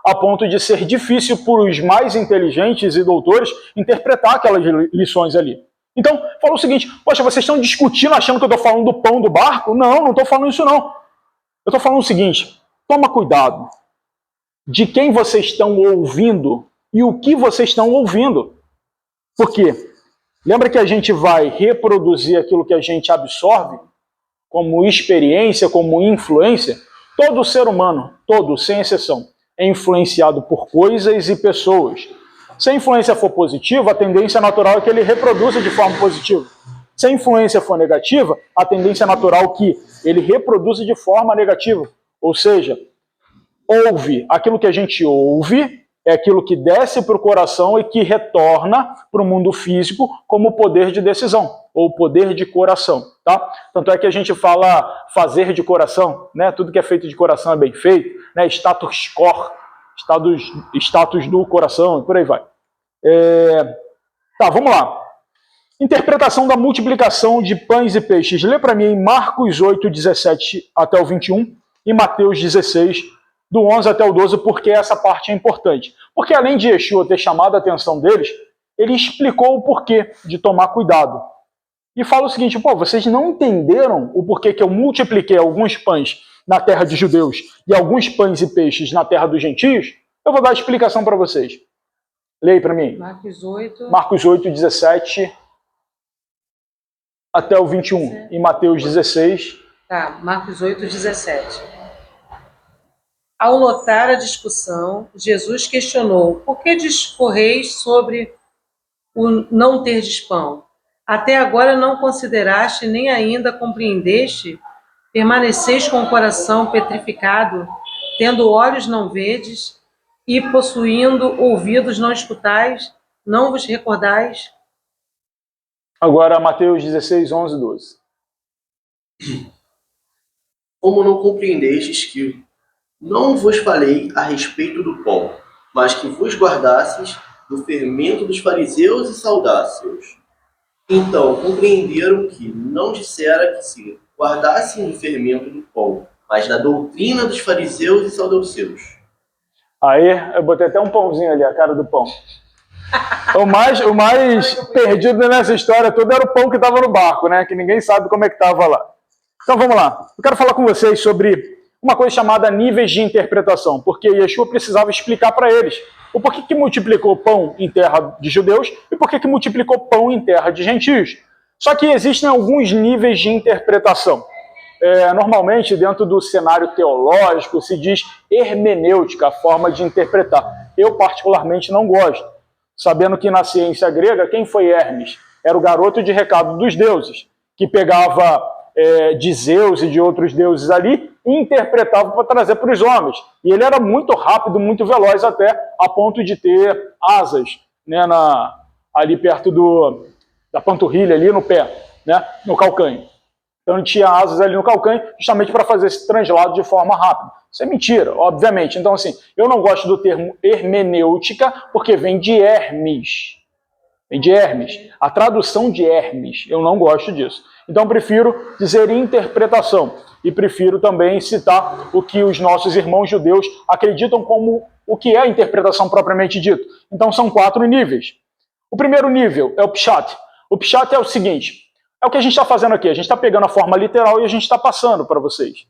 a ponto de ser difícil para os mais inteligentes e doutores interpretar aquelas lições ali. Então, falou o seguinte, poxa, vocês estão discutindo achando que eu estou falando do pão do barco? Não, não estou falando isso não. Eu estou falando o seguinte, toma cuidado de quem vocês estão ouvindo e o que vocês estão ouvindo. Por quê? Lembra que a gente vai reproduzir aquilo que a gente absorve? Como experiência, como influência, todo ser humano, todo, sem exceção, é influenciado por coisas e pessoas. Se a influência for positiva, a tendência natural é que ele reproduza de forma positiva. Se a influência for negativa, a tendência natural é que ele reproduza de forma negativa. Ou seja, aquilo que a gente ouve, é aquilo que desce para o coração e que retorna para o mundo físico como poder de decisão, ou poder de coração, tá? Tanto é que a gente fala fazer de coração, né? Tudo que é feito de coração é bem feito, né? Status quo, status do coração, e por aí vai. Tá, vamos lá. Interpretação da multiplicação de pães e peixes. Lê para mim em Marcos 8, 17 até o 21 e Mateus 16, do 11 até o 12, porque essa parte é importante. Porque além de Yeshua ter chamado a atenção deles, ele explicou o porquê de tomar cuidado. E fala o seguinte, pô, vocês não entenderam o porquê que eu multipliquei alguns pães na terra de judeus e alguns pães e peixes na terra dos gentios? Eu vou dar a explicação para vocês. Leia para mim. Marcos 8, 17 até o 21 e Mateus 16. Tá, Marcos 8, 17. Ao notar a discussão, Jesus questionou, por que discorreis sobre o não terdes pão? Até agora não consideraste nem ainda compreendeste? Permaneceis com o coração petrificado, tendo olhos não vedes e possuindo ouvidos não escutais, não vos recordais? Agora Mateus 16, 11 e 12. Como não compreendestes que não vos falei a respeito do pão, mas que vos guardasses do fermento dos fariseus e saudáceos. Então compreenderam que não dissera que se guardassem do fermento do pão, mas da doutrina dos fariseus e saduceus. Aí, eu botei até um pãozinho ali, a cara do pão. O mais perdido nessa história toda era o pão que estava no barco, né? Que ninguém sabe como é que estava lá. Então vamos lá. Eu quero falar com vocês sobre uma coisa chamada níveis de interpretação, porque Yeshua precisava explicar para eles o porquê que multiplicou pão em terra de judeus e porquê que multiplicou pão em terra de gentios. Só que existem alguns níveis de interpretação. Normalmente, dentro do cenário teológico, se diz hermenêutica, a forma de interpretar. Eu, particularmente, não gosto. Sabendo que na ciência grega, quem foi Hermes? Era o garoto de recado dos deuses, que pegava de Zeus e de outros deuses ali e interpretava para trazer para os homens. E ele era muito rápido, muito veloz até, a ponto de ter asas, né, ali perto da panturrilha, ali no pé, né, no calcanho. Então ele tinha asas ali no calcanho justamente para fazer esse translado de forma rápida. Isso é mentira, obviamente. Então, assim, eu não gosto do termo hermenêutica porque vem de Hermes. Vem de Hermes. A tradução de Hermes, eu não gosto disso. Então, prefiro dizer interpretação. E prefiro também citar o que os nossos irmãos judeus acreditam como o que é a interpretação propriamente dito. Então, são 4 níveis. O primeiro nível é o Pshat. O Pshat é o seguinte: é o que a gente está fazendo aqui. A gente está pegando a forma literal e a gente está passando para vocês.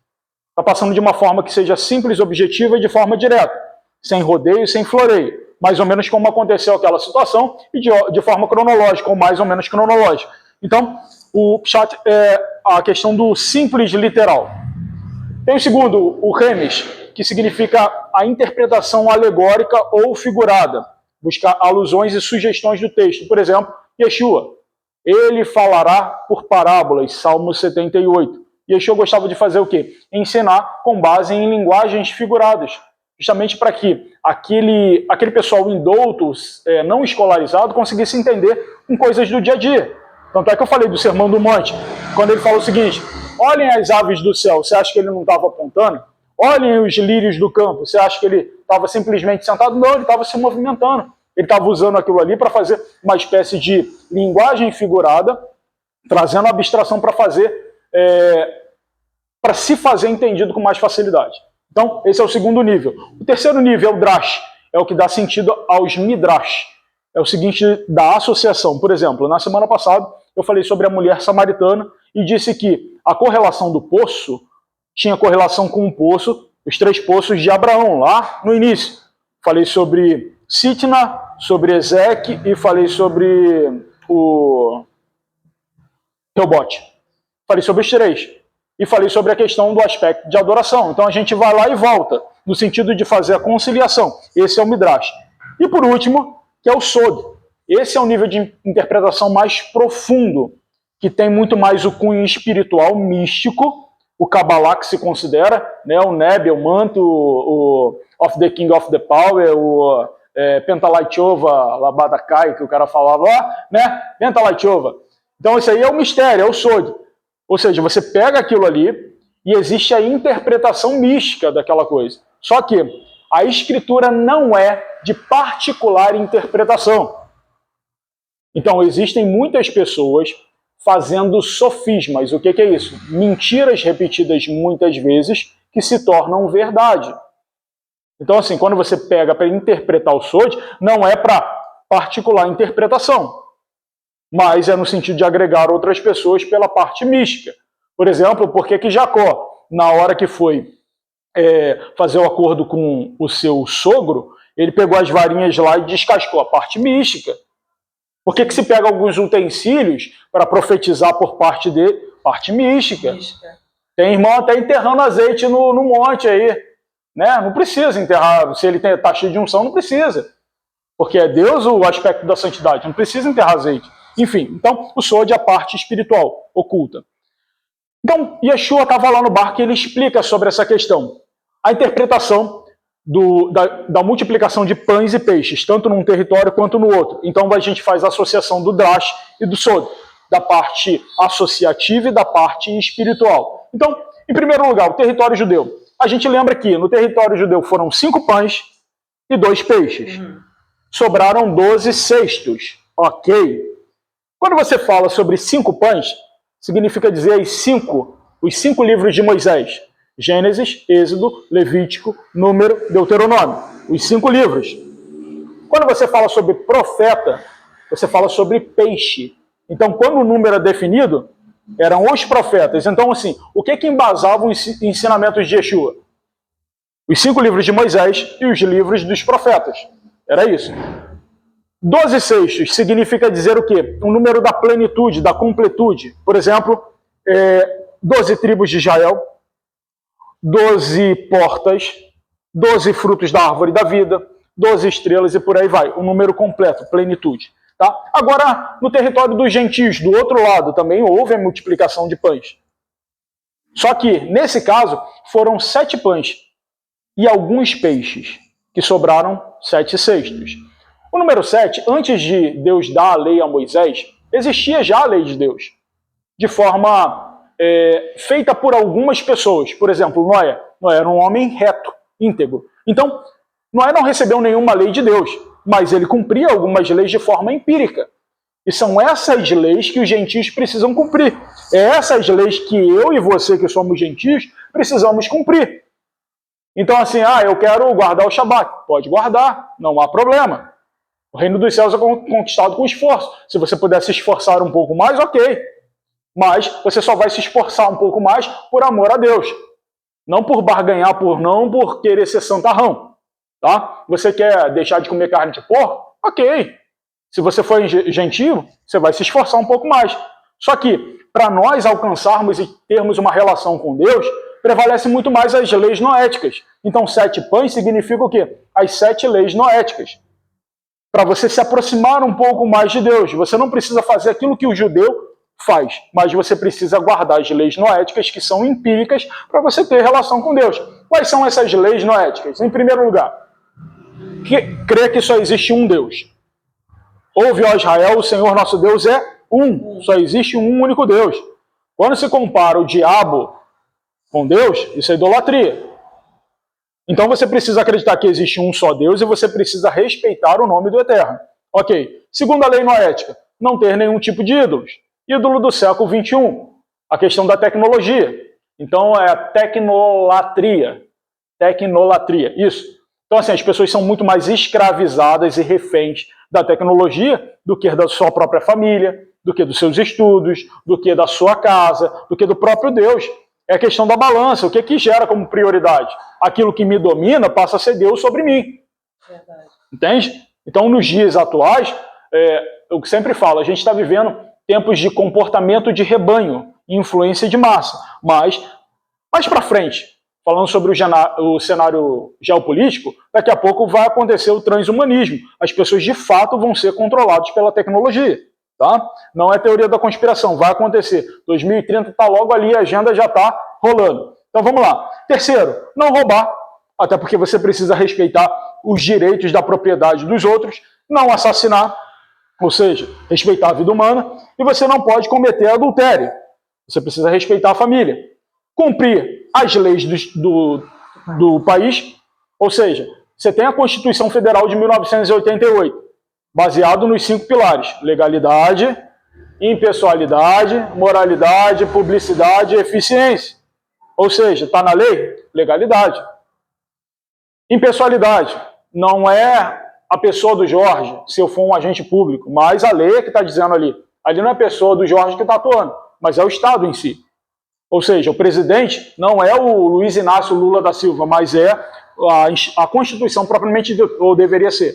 Está passando de uma forma que seja simples, objetiva e de forma direta. Sem rodeio, sem floreio. Mais ou menos como aconteceu aquela situação e de forma cronológica, ou mais ou menos cronológica. Então, o Pshat é a questão do simples literal. Tem o segundo, o Remes, que significa a interpretação alegórica ou figurada. Buscar alusões e sugestões do texto. Por exemplo, Yeshua. Ele falará por parábolas, Salmo 78. Yeshua gostava de fazer o quê? Ensinar com base em linguagens figuradas. Justamente para que aquele pessoal indouto, não escolarizado, conseguisse entender com coisas do dia a dia. Tanto é que eu falei do Sermão do Monte, quando ele fala o seguinte: olhem as aves do céu, você acha que ele não estava apontando? Olhem os lírios do campo, você acha que ele estava simplesmente sentado? Não, ele estava se movimentando. Ele estava usando aquilo ali para fazer uma espécie de linguagem figurada, trazendo abstração para para se fazer entendido com mais facilidade. Então, esse é o segundo nível. O terceiro nível é o Drash, é o que dá sentido aos Midrash. É o seguinte, da associação. Por exemplo, na semana passada, eu falei sobre a mulher samaritana e disse que a correlação do poço tinha correlação com o poço, os 3 poços de Abraão, lá no início. Falei sobre Sitna, sobre Ezeque e falei sobre o Reobote. Falei sobre os 3. E falei sobre a questão do aspecto de adoração. Então a gente vai lá e volta, no sentido de fazer a conciliação. Esse é o Midrash. E por último, que é o Sod. Esse é um nível de interpretação mais profundo, que tem muito mais o cunho espiritual, místico, o Kabbalah que se considera, né, o Neb, o manto, o of the King of the Power, o Pentalaichova, Labadakai, que o cara falava lá, né? Pentalaichova. Então esse aí é o mistério, é o Sod. Ou seja, você pega aquilo ali e existe a interpretação mística daquela coisa. Só que a escritura não é de particular interpretação. Então, existem muitas pessoas fazendo sofismas. O que é isso? Mentiras repetidas muitas vezes que se tornam verdade. Então, assim, quando você pega para interpretar o Sod, não é para particular interpretação, mas é no sentido de agregar outras pessoas pela parte mística. Por exemplo, por que Jacó, na hora que foi fazer o acordo com o seu sogro, ele pegou as varinhas lá e descascou a parte mística? Por que se pega alguns utensílios para profetizar por parte dele? Parte mística. Tem irmão até enterrando azeite no monte aí. Né? Não precisa enterrar, se ele está cheio de unção, não precisa. Porque é Deus o aspecto da santidade, não precisa enterrar azeite. Enfim, então o Sod é a parte espiritual, oculta. Então, Yeshua estava lá no barco e ele explica sobre essa questão. A interpretação da multiplicação de pães e peixes, tanto num território quanto no outro. Então a gente faz a associação do Drash e do Sod, da parte associativa e da parte espiritual. Então, em primeiro lugar, o território judeu. A gente lembra que no território judeu foram 5 pães e 2 peixes. Sobraram 12 cestos. Ok. Quando você fala sobre 5 pães, significa dizer os 5 livros de Moisés. Gênesis, Êxodo, Levítico, Número, Deuteronômio. Os 5 livros. Quando você fala sobre profeta, você fala sobre peixe. Então, quando o número é definido, eram os profetas. Então, assim, o que embasava os ensinamentos de Yeshua? Os 5 livros de Moisés e os livros dos profetas. Era isso. 12 sextos significa dizer o quê? O número da plenitude, da completude. Por exemplo, 12 tribos de Israel, 12 portas, 12 frutos da árvore da vida, 12 estrelas e por aí vai. O número completo, plenitude. Tá? Agora, no território dos gentios, do outro lado, também houve a multiplicação de pães. Só que, nesse caso, foram 7 pães e alguns peixes, que sobraram 7 cestos. O número 7, antes de Deus dar a lei a Moisés, existia já a lei de Deus, de forma feita por algumas pessoas. Por exemplo, Noé. Noé era um homem reto, íntegro. Então, Noé não recebeu nenhuma lei de Deus, mas ele cumpria algumas leis de forma empírica. E são essas leis que os gentios precisam cumprir. É essas leis que eu e você, que somos gentios, precisamos cumprir. Então, assim, eu quero guardar o Shabat. Pode guardar, não há problema. O reino dos céus é conquistado com esforço. Se você puder se esforçar um pouco mais, ok. Mas você só vai se esforçar um pouco mais por amor a Deus. Não por barganhar, não por querer ser santarrão. Tá? Você quer deixar de comer carne de porco? Ok. Se você for gentio, você vai se esforçar um pouco mais. Só que, para nós alcançarmos e termos uma relação com Deus, prevalece muito mais as leis noéticas. Então, 7 pães significa o quê? As 7 leis noéticas. Para você se aproximar um pouco mais de Deus. Você não precisa fazer aquilo que o judeu faz, mas você precisa guardar as leis noéticas, que são empíricas, para você ter relação com Deus. Quais são essas leis noéticas? Em primeiro lugar, crer que só existe um Deus. Ouve, ó Israel, o Senhor nosso Deus é um. Só existe um único Deus. Quando se compara o diabo com Deus, isso é idolatria. Então você precisa acreditar que existe um só Deus e você precisa respeitar o nome do Eterno. Ok. Segunda lei noética, não ter nenhum tipo de ídolos. Ídolo do século XXI, a questão da tecnologia. Então é a tecnolatria. Tecnolatria, isso. Então assim, as pessoas são muito mais escravizadas e reféns da tecnologia do que da sua própria família, do que dos seus estudos, do que da sua casa, do que do próprio Deus. É a questão da balança, o que gera como prioridade? Aquilo que me domina passa a ser Deus sobre mim. Verdade. Entende? Então, nos dias atuais, eu sempre falo, a gente está vivendo tempos de comportamento de rebanho, influência de massa. Mas, mais para frente, falando sobre o cenário geopolítico, daqui a pouco vai acontecer o transhumanismo. As pessoas, de fato, vão ser controladas pela tecnologia. Tá? Não é teoria da conspiração, vai acontecer. 2030 está logo ali, a agenda já está rolando. Então vamos lá. Terceiro, não roubar, até porque você precisa respeitar os direitos da propriedade dos outros, não assassinar, ou seja, respeitar a vida humana, e você não pode cometer adultério. Você precisa respeitar a família. Cumprir as leis do país, ou seja, você tem a Constituição Federal de 1988, baseado nos 5 pilares: legalidade, impessoalidade, moralidade, publicidade e eficiência. Ou seja, está na lei? Legalidade. Impessoalidade não é a pessoa do Jorge, se eu for um agente público, mas a lei é que está dizendo ali. Ali não é a pessoa do Jorge que está atuando, mas é o Estado em si. Ou seja, o presidente não é o Luiz Inácio Lula da Silva, mas é a Constituição propriamente, ou deveria ser.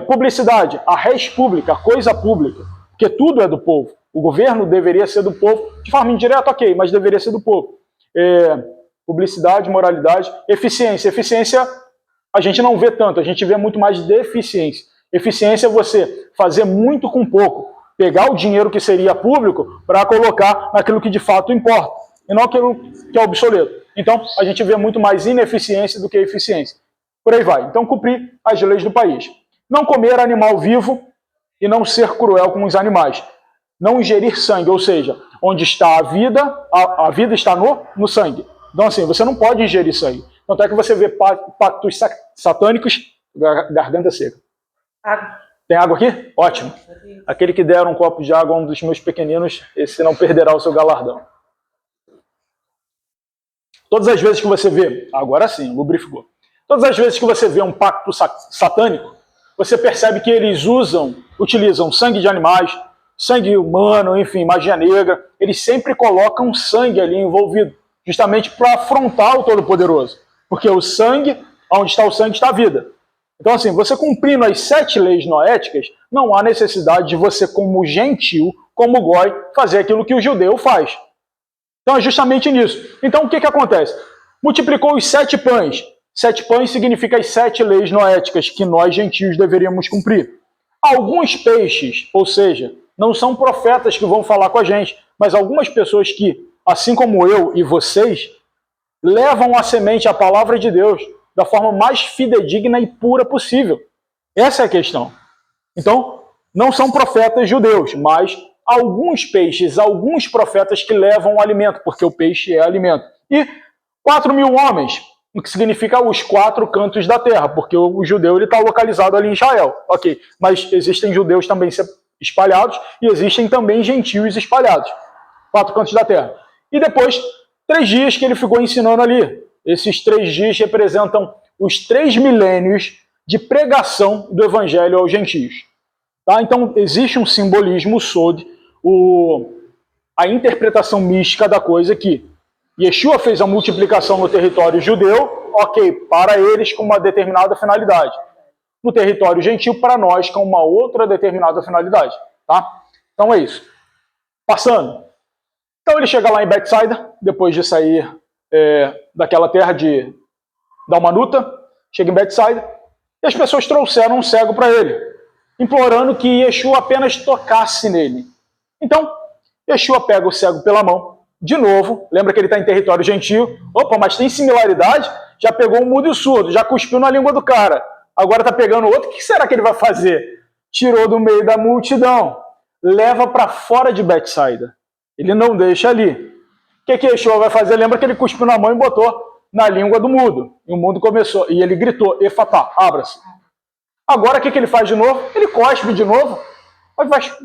Publicidade, a res pública, a coisa pública, porque tudo é do povo. O governo deveria ser do povo, de forma indireta, ok, mas deveria ser do povo. Publicidade, moralidade, eficiência. Eficiência a gente não vê tanto, a gente vê muito mais deficiência. Eficiência é você fazer muito com pouco, pegar o dinheiro que seria público para colocar naquilo que de fato importa, e não aquilo que é obsoleto. Então, a gente vê muito mais ineficiência do que eficiência. Por aí vai. Então, cumprir as leis do país. Não comer animal vivo e não ser cruel com os animais. Não ingerir sangue, ou seja, onde está a vida está no sangue. Então, assim, você não pode ingerir sangue. Tanto é que você vê pactos satânicos, garganta seca. Água. Tem água aqui? Ótimo. Aquele que der um copo de água a um dos meus pequeninos, esse não perderá o seu galardão. Todas as vezes que você vê, agora sim, lubrificou. Todas as vezes que você vê um pacto satânico, você percebe que eles utilizam sangue de animais, sangue humano, enfim, magia negra. Eles sempre colocam sangue ali envolvido, justamente para afrontar o Todo-Poderoso. Porque o sangue, onde está o sangue, está a vida. Então, assim, você cumprindo as 7 leis noéticas, não há necessidade de você, como gentil, como goi, fazer aquilo que o judeu faz. Então, é justamente nisso. Então, o que acontece? Multiplicou os 7 pães. 7 pães significa as 7 leis noéticas que nós, gentios, deveríamos cumprir. Alguns peixes, ou seja, não são profetas que vão falar com a gente, mas algumas pessoas que, assim como eu e vocês, levam a semente, a palavra de Deus, da forma mais fidedigna e pura possível. Essa é a questão. Então, não são profetas judeus, mas alguns peixes, alguns profetas que levam o alimento, porque o peixe é alimento. E 4.000 homens, o que significa os 4 cantos da terra, porque o judeu está localizado ali em Israel. Ok, mas existem judeus também espalhados e existem também gentios espalhados. 4 cantos da terra. E depois, 3 dias que ele ficou ensinando ali. Esses 3 dias representam os 3 milênios de pregação do evangelho aos gentios. Tá? Então, existe um simbolismo sobre a interpretação mística da coisa que Yeshua fez a multiplicação no território judeu, ok, para eles com uma determinada finalidade. No território gentil, para nós, com uma outra determinada finalidade. Tá? Então é isso. Passando. Então ele chega lá em Betsaida, depois de sair daquela terra de Dalmanuta, chega em Betsaida, e as pessoas trouxeram um cego para ele, implorando que Yeshua apenas tocasse nele. Então, Yeshua pega o cego pela mão, de novo, lembra que ele está em território gentil, opa, mas tem similaridade, já pegou um mudo e o surdo, já cuspiu na língua do cara, agora está pegando outro, o que será que ele vai fazer? Tirou do meio da multidão, leva para fora de Betsaida. Ele não deixa ali. O que Yeshua vai fazer? Lembra que ele cuspiu na mão e botou na língua do mudo. E o mudo começou. E ele gritou, Efatá, abra-se. Agora o que ele faz de novo? Ele cospe de novo.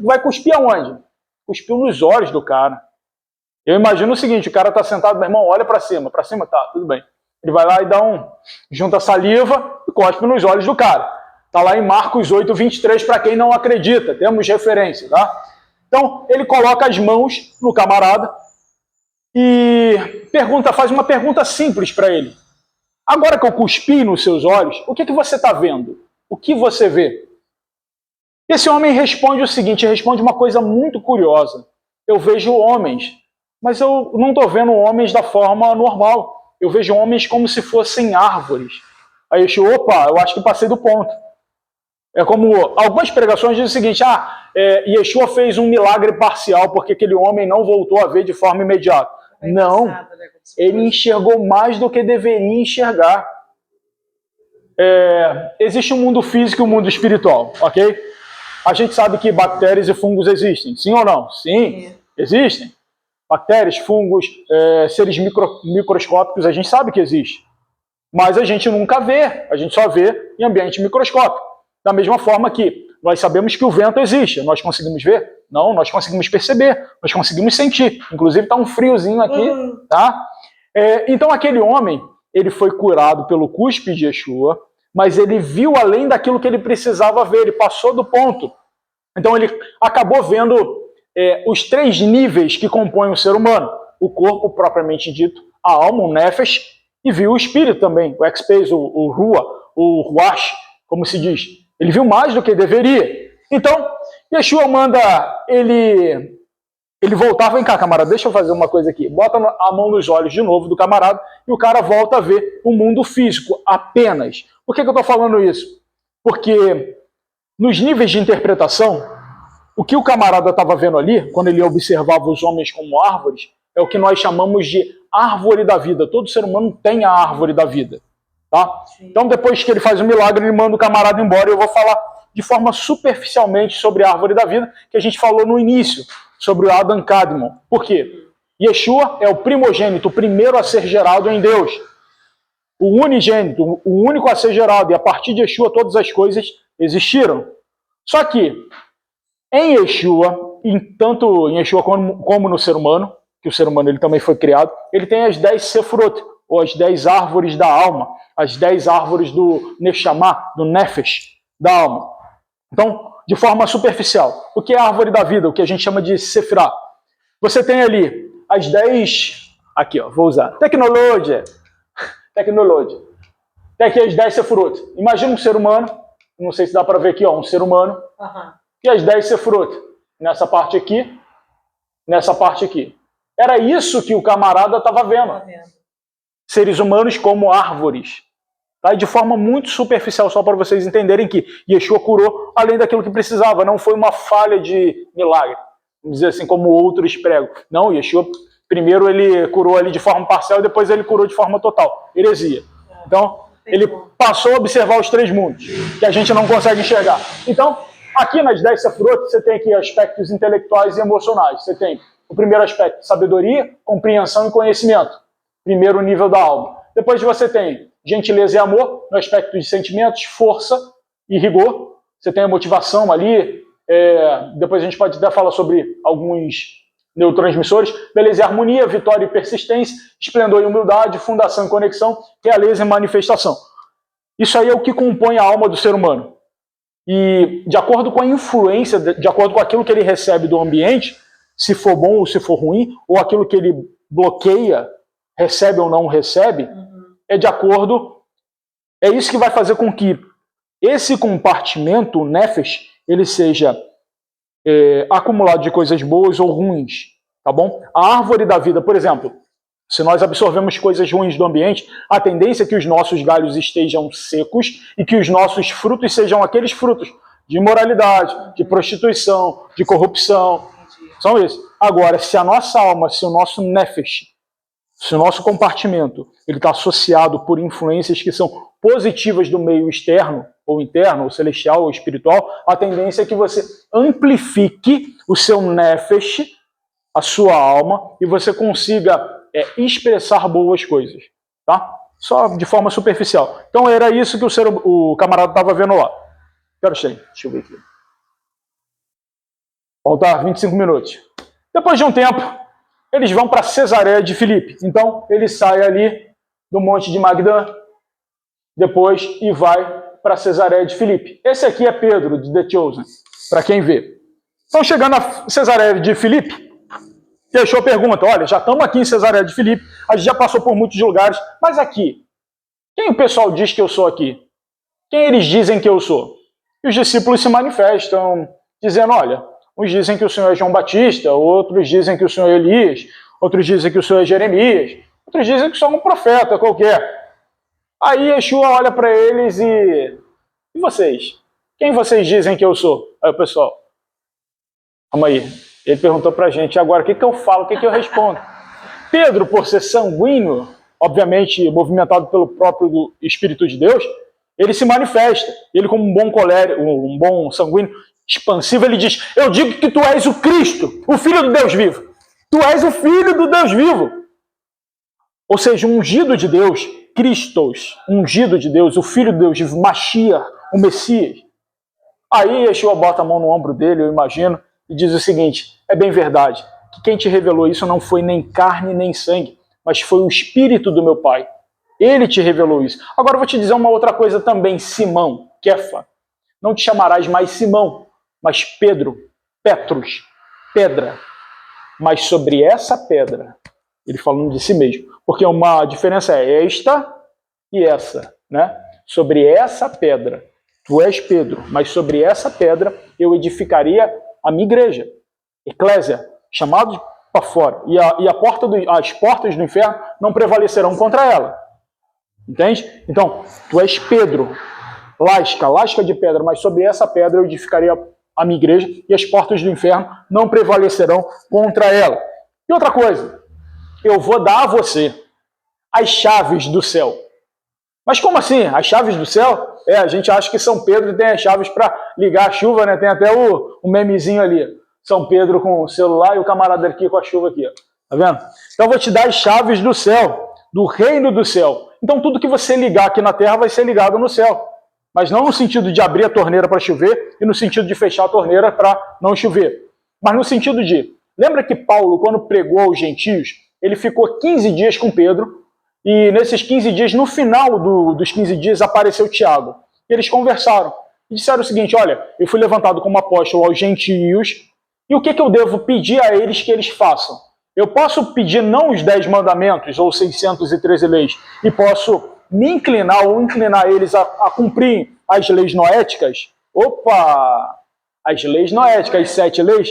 Vai cuspir aonde? Cuspiu nos olhos do cara. Eu imagino o seguinte, o cara está sentado, meu irmão, olha para cima. Para cima, tá, tudo bem. Ele vai lá e junta saliva e cospe nos olhos do cara. Está lá em Marcos 8:23, para quem não acredita. Temos referência, tá? Então, ele coloca as mãos no camarada e faz uma pergunta simples para ele. Agora que eu cuspi nos seus olhos, o que você está vendo? O que você vê? Esse homem responde o seguinte, responde uma coisa muito curiosa. Eu vejo homens, mas eu não estou vendo homens da forma normal. Eu vejo homens como se fossem árvores. Aí eu opa, eu acho que passei do ponto. É como algumas pregações dizem o seguinte, Yeshua fez um milagre parcial porque aquele homem não voltou a ver de forma imediata. Não, ele enxergou mais do que deveria enxergar. Existe um mundo físico e um mundo espiritual, ok? A gente sabe que bactérias e fungos existem, sim ou não? Sim, existem. Bactérias, fungos, seres microscópicos, a gente sabe que existe. Mas a gente nunca vê, a gente só vê em ambiente microscópico. Da mesma forma que nós sabemos que o vento existe. Nós conseguimos ver? Não, nós conseguimos perceber, nós conseguimos sentir. Inclusive está um friozinho aqui, tá? Então aquele homem, ele foi curado pelo cuspe de Yeshua, mas ele viu além daquilo que ele precisava ver, ele passou do ponto. Então ele acabou vendo os 3 níveis que compõem o ser humano. O corpo propriamente dito, a alma, o nefesh, e viu o espírito também, o expes, o rua, o ruach, como se diz. Ele viu mais do que deveria. Então, Yeshua manda ele voltar. Vem cá, camarada, deixa eu fazer uma coisa aqui. Bota a mão nos olhos de novo do camarada e o cara volta a ver o mundo físico apenas. Por que eu estou falando isso? Porque nos níveis de interpretação, o que o camarada estava vendo ali, quando ele observava os homens como árvores, é o que nós chamamos de árvore da vida. Todo ser humano tem a árvore da vida. Tá? Então, depois que ele faz o milagre, ele manda o camarada embora. Eu vou falar de forma superficialmente sobre a árvore da vida, que a gente falou no início, sobre o Adam Kadmon. Por quê? Yeshua é o primogênito, o primeiro a ser gerado em Deus. O unigênito, o único a ser gerado. E a partir de Yeshua, todas as coisas existiram. Só que, em Yeshua, tanto em Yeshua como no ser humano, que o ser humano ele também foi criado, ele tem as 10 sefurot, ou as 10 árvores da alma, as 10 árvores do Neshama, do Nefesh, da alma. Então, de forma superficial, o que é a árvore da vida, o que a gente chama de Sefirah? Você tem ali as 10, aqui ó, vou usar, tecnologia. Tem aqui as 10 Sefirot. Imagina um ser humano, não sei se dá para ver aqui, ó, um ser humano, e as 10 Sefirot, nessa parte aqui, nessa parte aqui. Era isso que o camarada estava vendo. Seres humanos como árvores. Tá? E de forma muito superficial, só para vocês entenderem que Yeshua curou além daquilo que precisava. Não foi uma falha de milagre. Vamos dizer assim, como outros pregam. Não, Yeshua, primeiro ele curou ali de forma parcial, depois ele curou de forma total. Heresia. Então, ele passou a observar os 3 mundos, que a gente não consegue enxergar. Então, aqui nas 10 Sefirot, você tem aqui aspectos intelectuais e emocionais. Você tem o primeiro aspecto, sabedoria, compreensão e conhecimento. Primeiro nível da alma. Depois você tem gentileza e amor, no aspecto de sentimentos, força e rigor. Você tem a motivação ali. Depois a gente pode até falar sobre alguns neurotransmissores. Beleza e harmonia, vitória e persistência, esplendor e humildade, fundação e conexão, realeza e manifestação. Isso aí é o que compõe a alma do ser humano. E de acordo com a influência, de acordo com aquilo que ele recebe do ambiente, se for bom ou se for ruim, ou aquilo que ele bloqueia, recebe ou não recebe, é de acordo... É isso que vai fazer com que esse compartimento, o Nefesh, ele seja acumulado de coisas boas ou ruins, tá bom? A árvore da vida, por exemplo, se nós absorvemos coisas ruins do ambiente, a tendência é que os nossos galhos estejam secos e que os nossos frutos sejam aqueles frutos de imoralidade, de prostituição, de corrupção. São esses. Agora, se a nossa alma, se o nosso Nefesh, se o nosso compartimento ele está associado por influências que são positivas do meio externo, ou interno, ou celestial, ou espiritual, a tendência é que você amplifique o seu Nefesh, a sua alma, e você consiga expressar boas coisas. Tá? Só de forma superficial. Então era isso que o camarada estava vendo lá. Deixa eu ver aqui. Faltar 25 minutos. Depois de um tempo, eles vão para Cesareia de Filipe. Então, ele sai ali do Monte de Magdã, depois, e vai para Cesareia de Filipe. Esse aqui é Pedro, de The Chosen, para quem vê. Então, chegando a Cesareia de Filipe, Yeshua pergunta, olha, já estamos aqui em Cesareia de Filipe, a gente já passou por muitos lugares, mas aqui, quem o pessoal diz que eu sou aqui? Quem eles dizem que eu sou? E os discípulos se manifestam, dizendo, olha, uns dizem que o Senhor é João Batista, outros dizem que o Senhor é Elias, outros dizem que o Senhor é Jeremias, outros dizem que o Senhor é um profeta qualquer. Aí Yeshua olha para eles e vocês? Quem vocês dizem que eu sou? Aí o pessoal, calma aí, ele perguntou para a gente, agora o que eu falo, o que eu respondo? Pedro, por ser sanguíneo, obviamente movimentado pelo próprio Espírito de Deus, ele se manifesta, ele como um bom colérico, um bom sanguíneo, expansivo, ele diz, eu digo que tu és o Cristo, o Filho do Deus vivo. Tu és o Filho do Deus vivo. Ou seja, um ungido de Deus, Christos, ungido de Deus, o Filho de Deus vivo, Mashiach, o Messias. Aí Yeshua bota a mão no ombro dele, eu imagino, e diz o seguinte, é bem verdade, que quem te revelou isso não foi nem carne nem sangue, mas foi o Espírito do meu Pai. Ele te revelou isso. Agora eu vou te dizer uma outra coisa também, Simão, Kefa. Não te chamarás mais Simão, mas Pedro, Petrus, pedra. Mas sobre essa pedra, ele falando de si mesmo, porque uma diferença é esta e essa, né? Sobre essa pedra, tu és Pedro, mas sobre essa pedra eu edificaria a minha igreja, eclésia, chamado para fora, e as portas do inferno não prevalecerão contra ela. Entende? Então, tu és Pedro, lasca de pedra, mas sobre essa pedra eu edificaria a minha igreja e as portas do inferno não prevalecerão contra ela. E outra coisa, eu vou dar a você as chaves do céu. Mas como assim? As chaves do céu? A gente acha que São Pedro tem as chaves para ligar a chuva, né? Tem até o memezinho ali. São Pedro com o celular e o camarada aqui com a chuva aqui. Ó. Tá vendo? Então eu vou te dar as chaves do céu, do reino do céu. Então tudo que você ligar aqui na terra vai ser ligado no céu. Mas não no sentido de abrir a torneira para chover e no sentido de fechar a torneira para não chover. Mas no sentido de... Lembra que Paulo, quando pregou aos gentios, ele ficou 15 dias com Pedro E nesses 15 dias, no final dos 15 dias, apareceu Tiago. E eles conversaram. E disseram o seguinte, olha, eu fui levantado como apóstolo aos gentios, e o que eu devo pedir a eles que eles façam? Eu posso pedir não os 10 mandamentos ou 613 leis, e posso me inclinar ou inclinar eles a cumprir as leis noéticas? Opa! As leis noéticas, as 7 leis?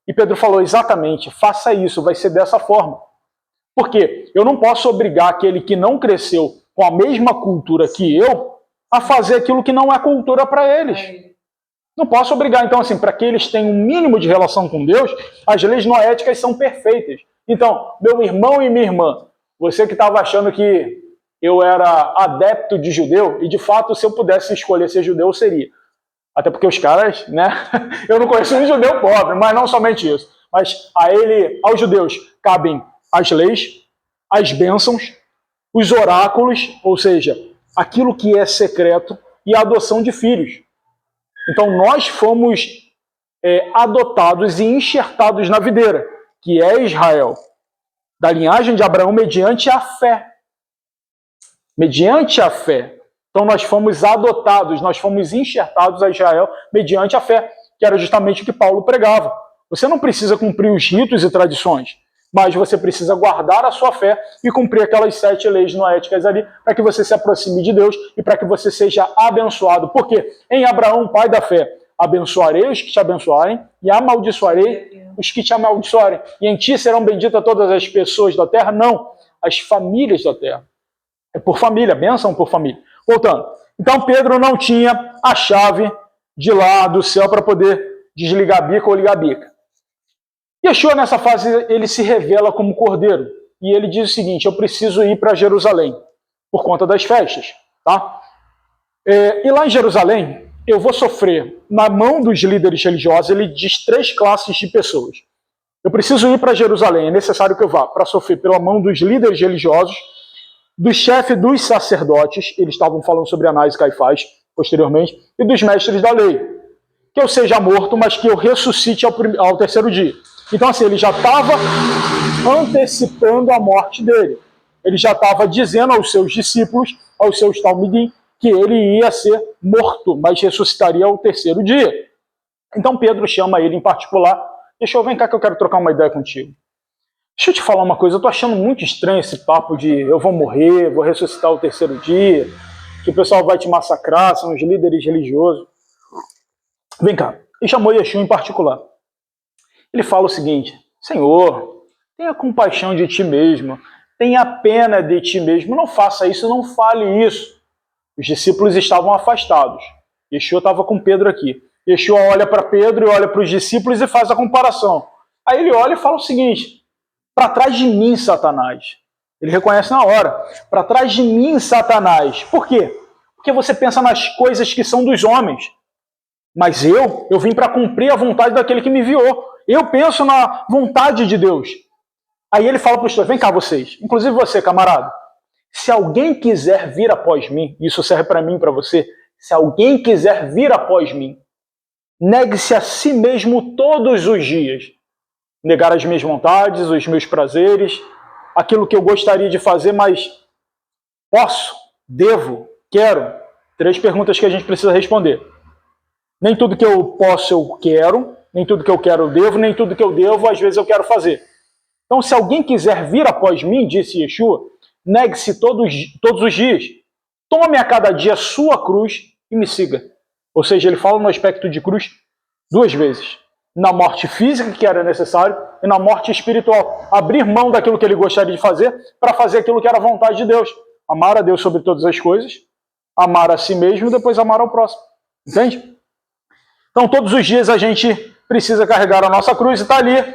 E Pedro falou, exatamente, faça isso, vai ser dessa forma. Por quê? Eu não posso obrigar aquele que não cresceu com a mesma cultura que eu a fazer aquilo que não é cultura para eles. Não posso obrigar. Então, assim, para que eles tenham um mínimo de relação com Deus, as leis noéticas são perfeitas. Então, meu irmão e minha irmã, você que estava achando que eu era adepto de judeu, e de fato, se eu pudesse escolher ser judeu, eu seria. Até porque os caras, né? Eu não conheço um judeu pobre, mas não somente isso. Mas aos judeus cabem as leis, as bênçãos, os oráculos, ou seja, aquilo que é secreto, e a adoção de filhos. Então nós fomos adotados e enxertados na videira, que é Israel, da linhagem de Abraão mediante a fé. Mediante a fé. Então nós fomos adotados, nós fomos enxertados a Israel mediante a fé, que era justamente o que Paulo pregava. Você não precisa cumprir os ritos e tradições, mas você precisa guardar a sua fé e cumprir aquelas 7 leis noéticas ali, para que você se aproxime de Deus e para que você seja abençoado. Porque em Abraão, pai da fé, abençoarei os que te abençoarem e amaldiçoarei os que te amaldiçoarem. E em ti serão benditas todas as pessoas da terra? Não, as famílias da terra. É por família, bênção por família. Voltando. Então Pedro não tinha a chave de lá do céu para poder desligar a bica ou ligar a bica. Yeshua, nessa fase, ele se revela como cordeiro. E ele diz o seguinte, eu preciso ir para Jerusalém, por conta das festas. Tá? E lá em Jerusalém, eu vou sofrer na mão dos líderes religiosos. Ele diz 3 classes de pessoas. Eu preciso ir para Jerusalém, é necessário que eu vá para sofrer pela mão dos líderes religiosos, do chefe dos sacerdotes, eles estavam falando sobre Anás e Caifás, posteriormente, e dos mestres da lei. Que eu seja morto, mas que eu ressuscite ao terceiro dia. Então, assim, ele já estava antecipando a morte dele. Ele já estava dizendo aos seus discípulos, aos seus talmidim, que ele ia ser morto, mas ressuscitaria ao terceiro dia. Então Pedro chama ele em particular, vem cá que eu quero trocar uma ideia contigo. Deixa eu te falar uma coisa, eu estou achando muito estranho esse papo de eu vou morrer, vou ressuscitar ao terceiro dia, que o pessoal vai te massacrar, são os líderes religiosos. Vem cá. E chamou Yeshua em particular. Ele fala o seguinte, Senhor, tenha compaixão de ti mesmo, tenha pena de ti mesmo, não faça isso, não fale isso. Os discípulos estavam afastados. Yeshua estava com Pedro aqui. Yeshua olha para Pedro e olha para os discípulos e faz a comparação. Aí ele olha e fala o seguinte, para trás de mim, Satanás. Ele reconhece na hora. Para trás de mim, Satanás. Por quê? Porque você pensa nas coisas que são dos homens. Mas eu vim para cumprir a vontade daquele que me enviou. Eu penso na vontade de Deus. Aí ele fala para os dois, vem cá vocês, inclusive você, camarada. Se alguém quiser vir após mim, isso serve para mim e para você, se alguém quiser vir após mim, negue-se a si mesmo todos os dias. Negar as minhas vontades, os meus prazeres, aquilo que eu gostaria de fazer, mas posso, devo, quero. 3 perguntas que a gente precisa responder. Nem tudo que eu posso eu quero, nem tudo que eu quero eu devo, nem tudo que eu devo às vezes eu quero fazer. Então se alguém quiser vir após mim, disse Yeshua, negue-se todos os dias, tome a cada dia a sua cruz e me siga. Ou seja, ele fala no aspecto de cruz 2 vezes. Na morte física, que era necessário, e na morte espiritual. Abrir mão daquilo que ele gostaria de fazer para fazer aquilo que era a vontade de Deus. Amar a Deus sobre todas as coisas, amar a si mesmo e depois amar ao próximo. Entende? Então todos os dias a gente precisa carregar a nossa cruz e está ali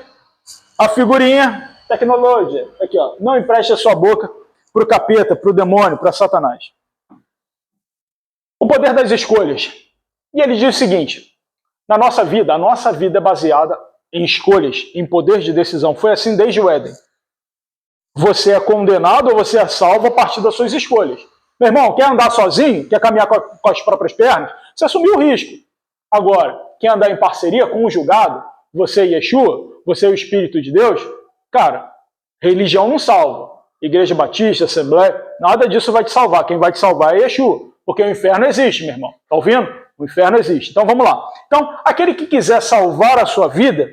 a figurinha, tecnologia. Aqui, ó. Não empreste a sua boca para o capeta, para o demônio, para Satanás. O poder das escolhas. E ele diz o seguinte, na nossa vida, a nossa vida é baseada em escolhas, em poder de decisão. Foi assim desde o Éden. Você é condenado ou você é salvo a partir das suas escolhas. Meu irmão, quer andar sozinho? Quer caminhar com as próprias pernas? Você assumiu o risco. Agora, quer andar em parceria com o julgado? Você e Yeshua? Você é o Espírito de Deus? Cara, religião não salva. Igreja Batista, Assembleia, nada disso vai te salvar. Quem vai te salvar é Yeshua, porque o inferno existe, meu irmão. Tá ouvindo? O inferno existe. Então vamos lá. Então, aquele que quiser salvar a sua vida,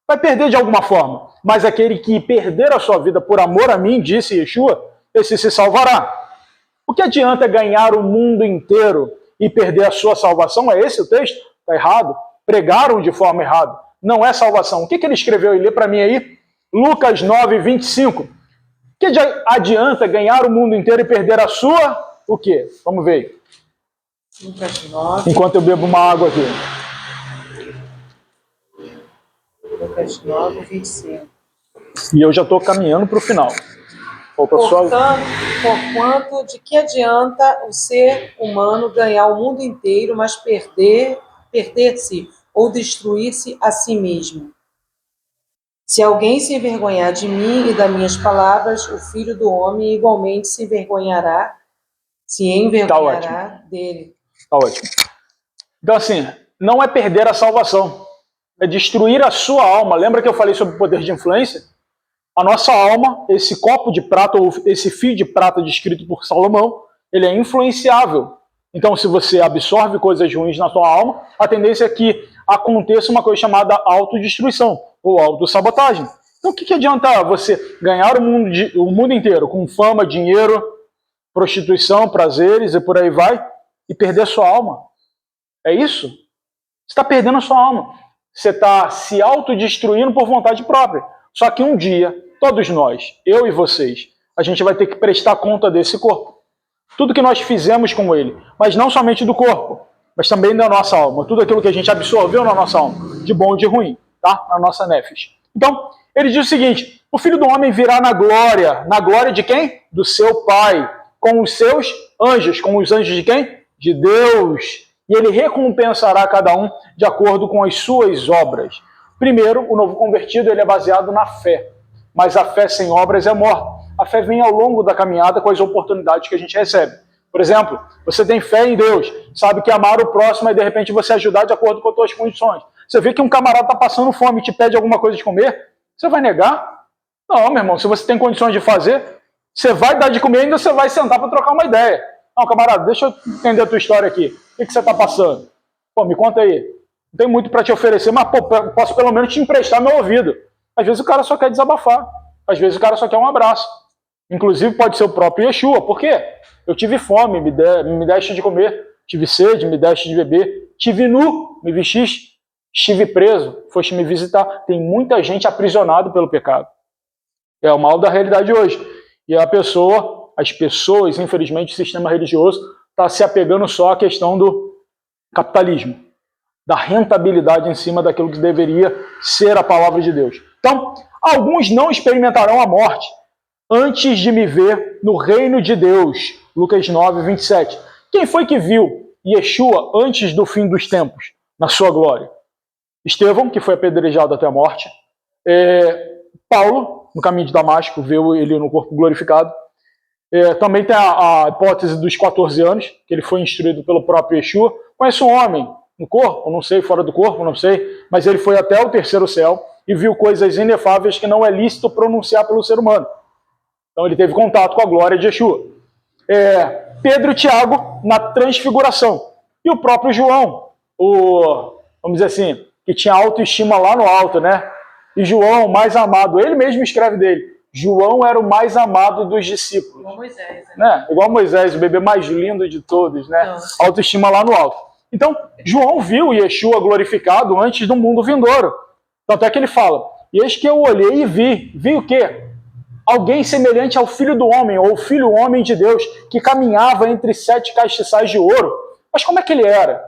vai perder de alguma forma. Mas aquele que perder a sua vida por amor a mim, disse Yeshua, esse se salvará. O que adianta ganhar o mundo inteiro e perder a sua salvação? É esse o texto? Está errado. Pregaram de forma errada. Não é salvação. O que ele escreveu? E lê para mim aí. Lucas 9, 25. O que adianta ganhar o mundo inteiro e perder a sua... O quê? Vamos ver. Lucas 9. Enquanto eu bebo uma água aqui. Lucas 9, 25. E eu já estou caminhando para o final. Porquanto, de que adianta o ser humano ganhar o mundo inteiro, mas perder-se ou destruir-se a si mesmo? Se alguém se envergonhar de mim e das minhas palavras, o Filho do Homem igualmente se envergonhará dele. Tá ótimo. Então, assim, não é perder a salvação, é destruir a sua alma. Lembra que eu falei sobre o poder de influência? A nossa alma, esse copo de prata, ou esse fio de prata descrito por Salomão, ele é influenciável. Então, se você absorve coisas ruins na sua alma, a tendência é que aconteça uma coisa chamada autodestruição, ou autossabotagem. Então, o que adianta você ganhar o mundo inteiro com fama, dinheiro, prostituição, prazeres e por aí vai, e perder a sua alma? É isso? Você está perdendo a sua alma. Você está se autodestruindo por vontade própria. Só que um dia, todos nós, eu e vocês, a gente vai ter que prestar conta desse corpo. Tudo que nós fizemos com ele, mas não somente do corpo, mas também da nossa alma. Tudo aquilo que a gente absorveu na nossa alma, de bom e de ruim, tá? Na nossa nefes. Então, ele diz o seguinte: o Filho do Homem virá na glória de quem? Do seu Pai, com os seus anjos. Com os anjos de quem? De Deus. E ele recompensará cada um de acordo com as suas obras. Primeiro, o novo convertido ele é baseado na fé, mas a fé sem obras é morta. A fé vem ao longo da caminhada com as oportunidades que a gente recebe. Por exemplo, você tem fé em Deus, sabe que amar o próximo é de repente você ajudar de acordo com as suas condições. Você vê que um camarada está passando fome e te pede alguma coisa de comer, você vai negar? Não, meu irmão, se você tem condições de fazer, você vai dar de comer e ainda você vai sentar para trocar uma ideia. Não, camarada, deixa eu entender a tua história aqui. O que você está passando? Pô, me conta aí. Não tem muito para te oferecer, mas pô, posso pelo menos te emprestar meu ouvido. Às vezes o cara só quer desabafar. Às vezes o cara só quer um abraço. Inclusive pode ser o próprio Yeshua. Por quê? Eu tive fome, me deste de comer. Tive sede, me deste de beber. Tive nu, me vestiste. Estive preso, foste me visitar. Tem muita gente aprisionada pelo pecado. É o mal da realidade hoje. E as pessoas, infelizmente, o sistema religioso está se apegando só à questão do capitalismo, da rentabilidade em cima daquilo que deveria ser a palavra de Deus. Então, alguns não experimentarão a morte antes de me ver no reino de Deus. Lucas 9, 27. Quem foi que viu Yeshua antes do fim dos tempos, na sua glória? Estevão, que foi apedrejado até a morte. Paulo, no caminho de Damasco, viu ele no corpo glorificado. Também tem a hipótese dos 14 anos, que ele foi instruído pelo próprio Yeshua. Conhece um homem no corpo, não sei, fora do corpo, não sei, mas ele foi até o terceiro céu e viu coisas inefáveis que não é lícito pronunciar pelo ser humano. Então ele teve contato com a glória de Yeshua. Pedro e Tiago na transfiguração. E o próprio João, vamos dizer assim, que tinha autoestima lá no alto, né? E João, mais amado, ele mesmo escreve dele. João era o mais amado dos discípulos. Igual Moisés. Né? Igual Moisés, o bebê mais lindo de todos, né? Não. Autoestima lá no alto. Então, João viu Yeshua glorificado antes do mundo vindouro. Tanto é que ele fala, e eis que eu olhei e vi. Vi o quê? Alguém semelhante ao Filho do Homem, ou Filho Homem de Deus, que caminhava entre 7 castiçais de ouro. Mas como é que ele era?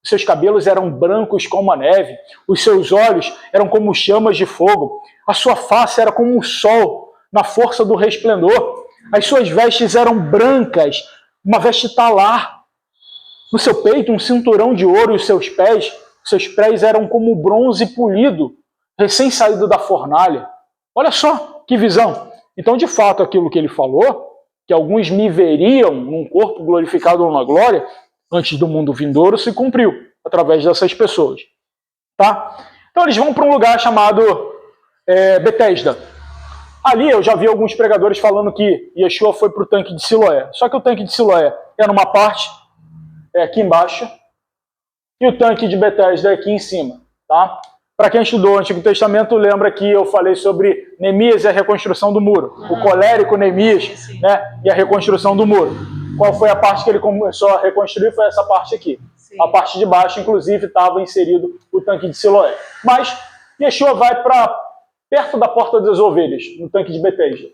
Os seus cabelos eram brancos como a neve, os seus olhos eram como chamas de fogo, a sua face era como um sol na força do resplendor, as suas vestes eram brancas, uma veste talar, no seu peito um cinturão de ouro e os seus pés eram como bronze polido, recém-saído da fornalha. Olha só que visão! Então, de fato, aquilo que ele falou, que alguns me veriam num corpo glorificado ou na glória, antes do mundo vindouro, se cumpriu através dessas pessoas. Tá? Então eles vão para um lugar chamado Betesda. Ali eu já vi alguns pregadores falando que Yeshua foi para o tanque de Siloé. Só que o tanque de Siloé é numa parte, é aqui embaixo, e o tanque de Betesda é aqui em cima. Tá? Para quem estudou o Antigo Testamento, lembra que eu falei sobre Neemias e a reconstrução do muro. O colérico Neemias, né, e a reconstrução do muro. Qual foi a parte que ele começou a reconstruir? Foi essa parte aqui. Sim. A parte de baixo, inclusive, estava inserido o tanque de Siloé. Mas Yeshua vai para perto da porta das ovelhas, no tanque de Betesda.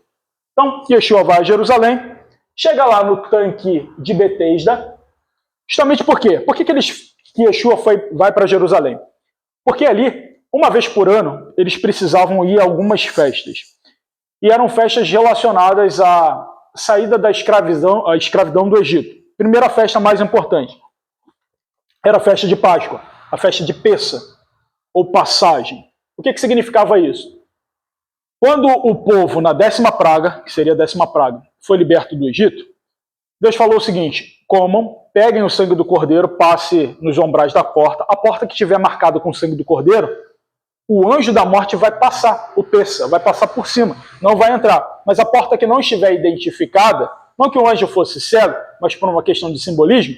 Então, Yeshua vai a Jerusalém, chega lá no tanque de Betesda, justamente por quê? Por que Yeshua vai para Jerusalém? Porque ali, uma vez por ano, eles precisavam ir a algumas festas. E eram festas relacionadas à saída da escravidão do Egito. Primeira festa mais importante era a festa de Páscoa, a festa de Pessa, ou passagem. O que significava isso? Quando o povo, na 10ª praga, que seria a 10ª praga, foi liberto do Egito, Deus falou o seguinte: comam, peguem o sangue do cordeiro, passe nos umbrais da porta. A porta que estiver marcada com o sangue do cordeiro, o anjo da morte vai passar, o Pessa, vai passar por cima, não vai entrar. Mas a porta que não estiver identificada, não que o anjo fosse cego, mas por uma questão de simbolismo,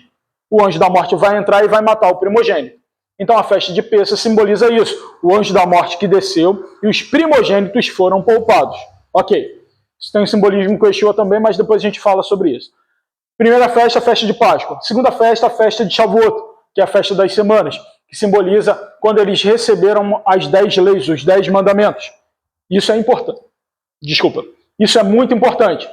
o anjo da morte vai entrar e vai matar o primogênito. Então a festa de Pessa simboliza isso. O anjo da morte que desceu e os primogênitos foram poupados. Ok. Isso tem um simbolismo com Yeshua também, mas depois a gente fala sobre isso. Primeira festa, a festa de Páscoa. Segunda festa, a festa de Shavuot, que é a festa das semanas, que simboliza quando eles receberam as 10 leis, os 10 mandamentos. Isso é importante. Desculpa. Isso é muito importante.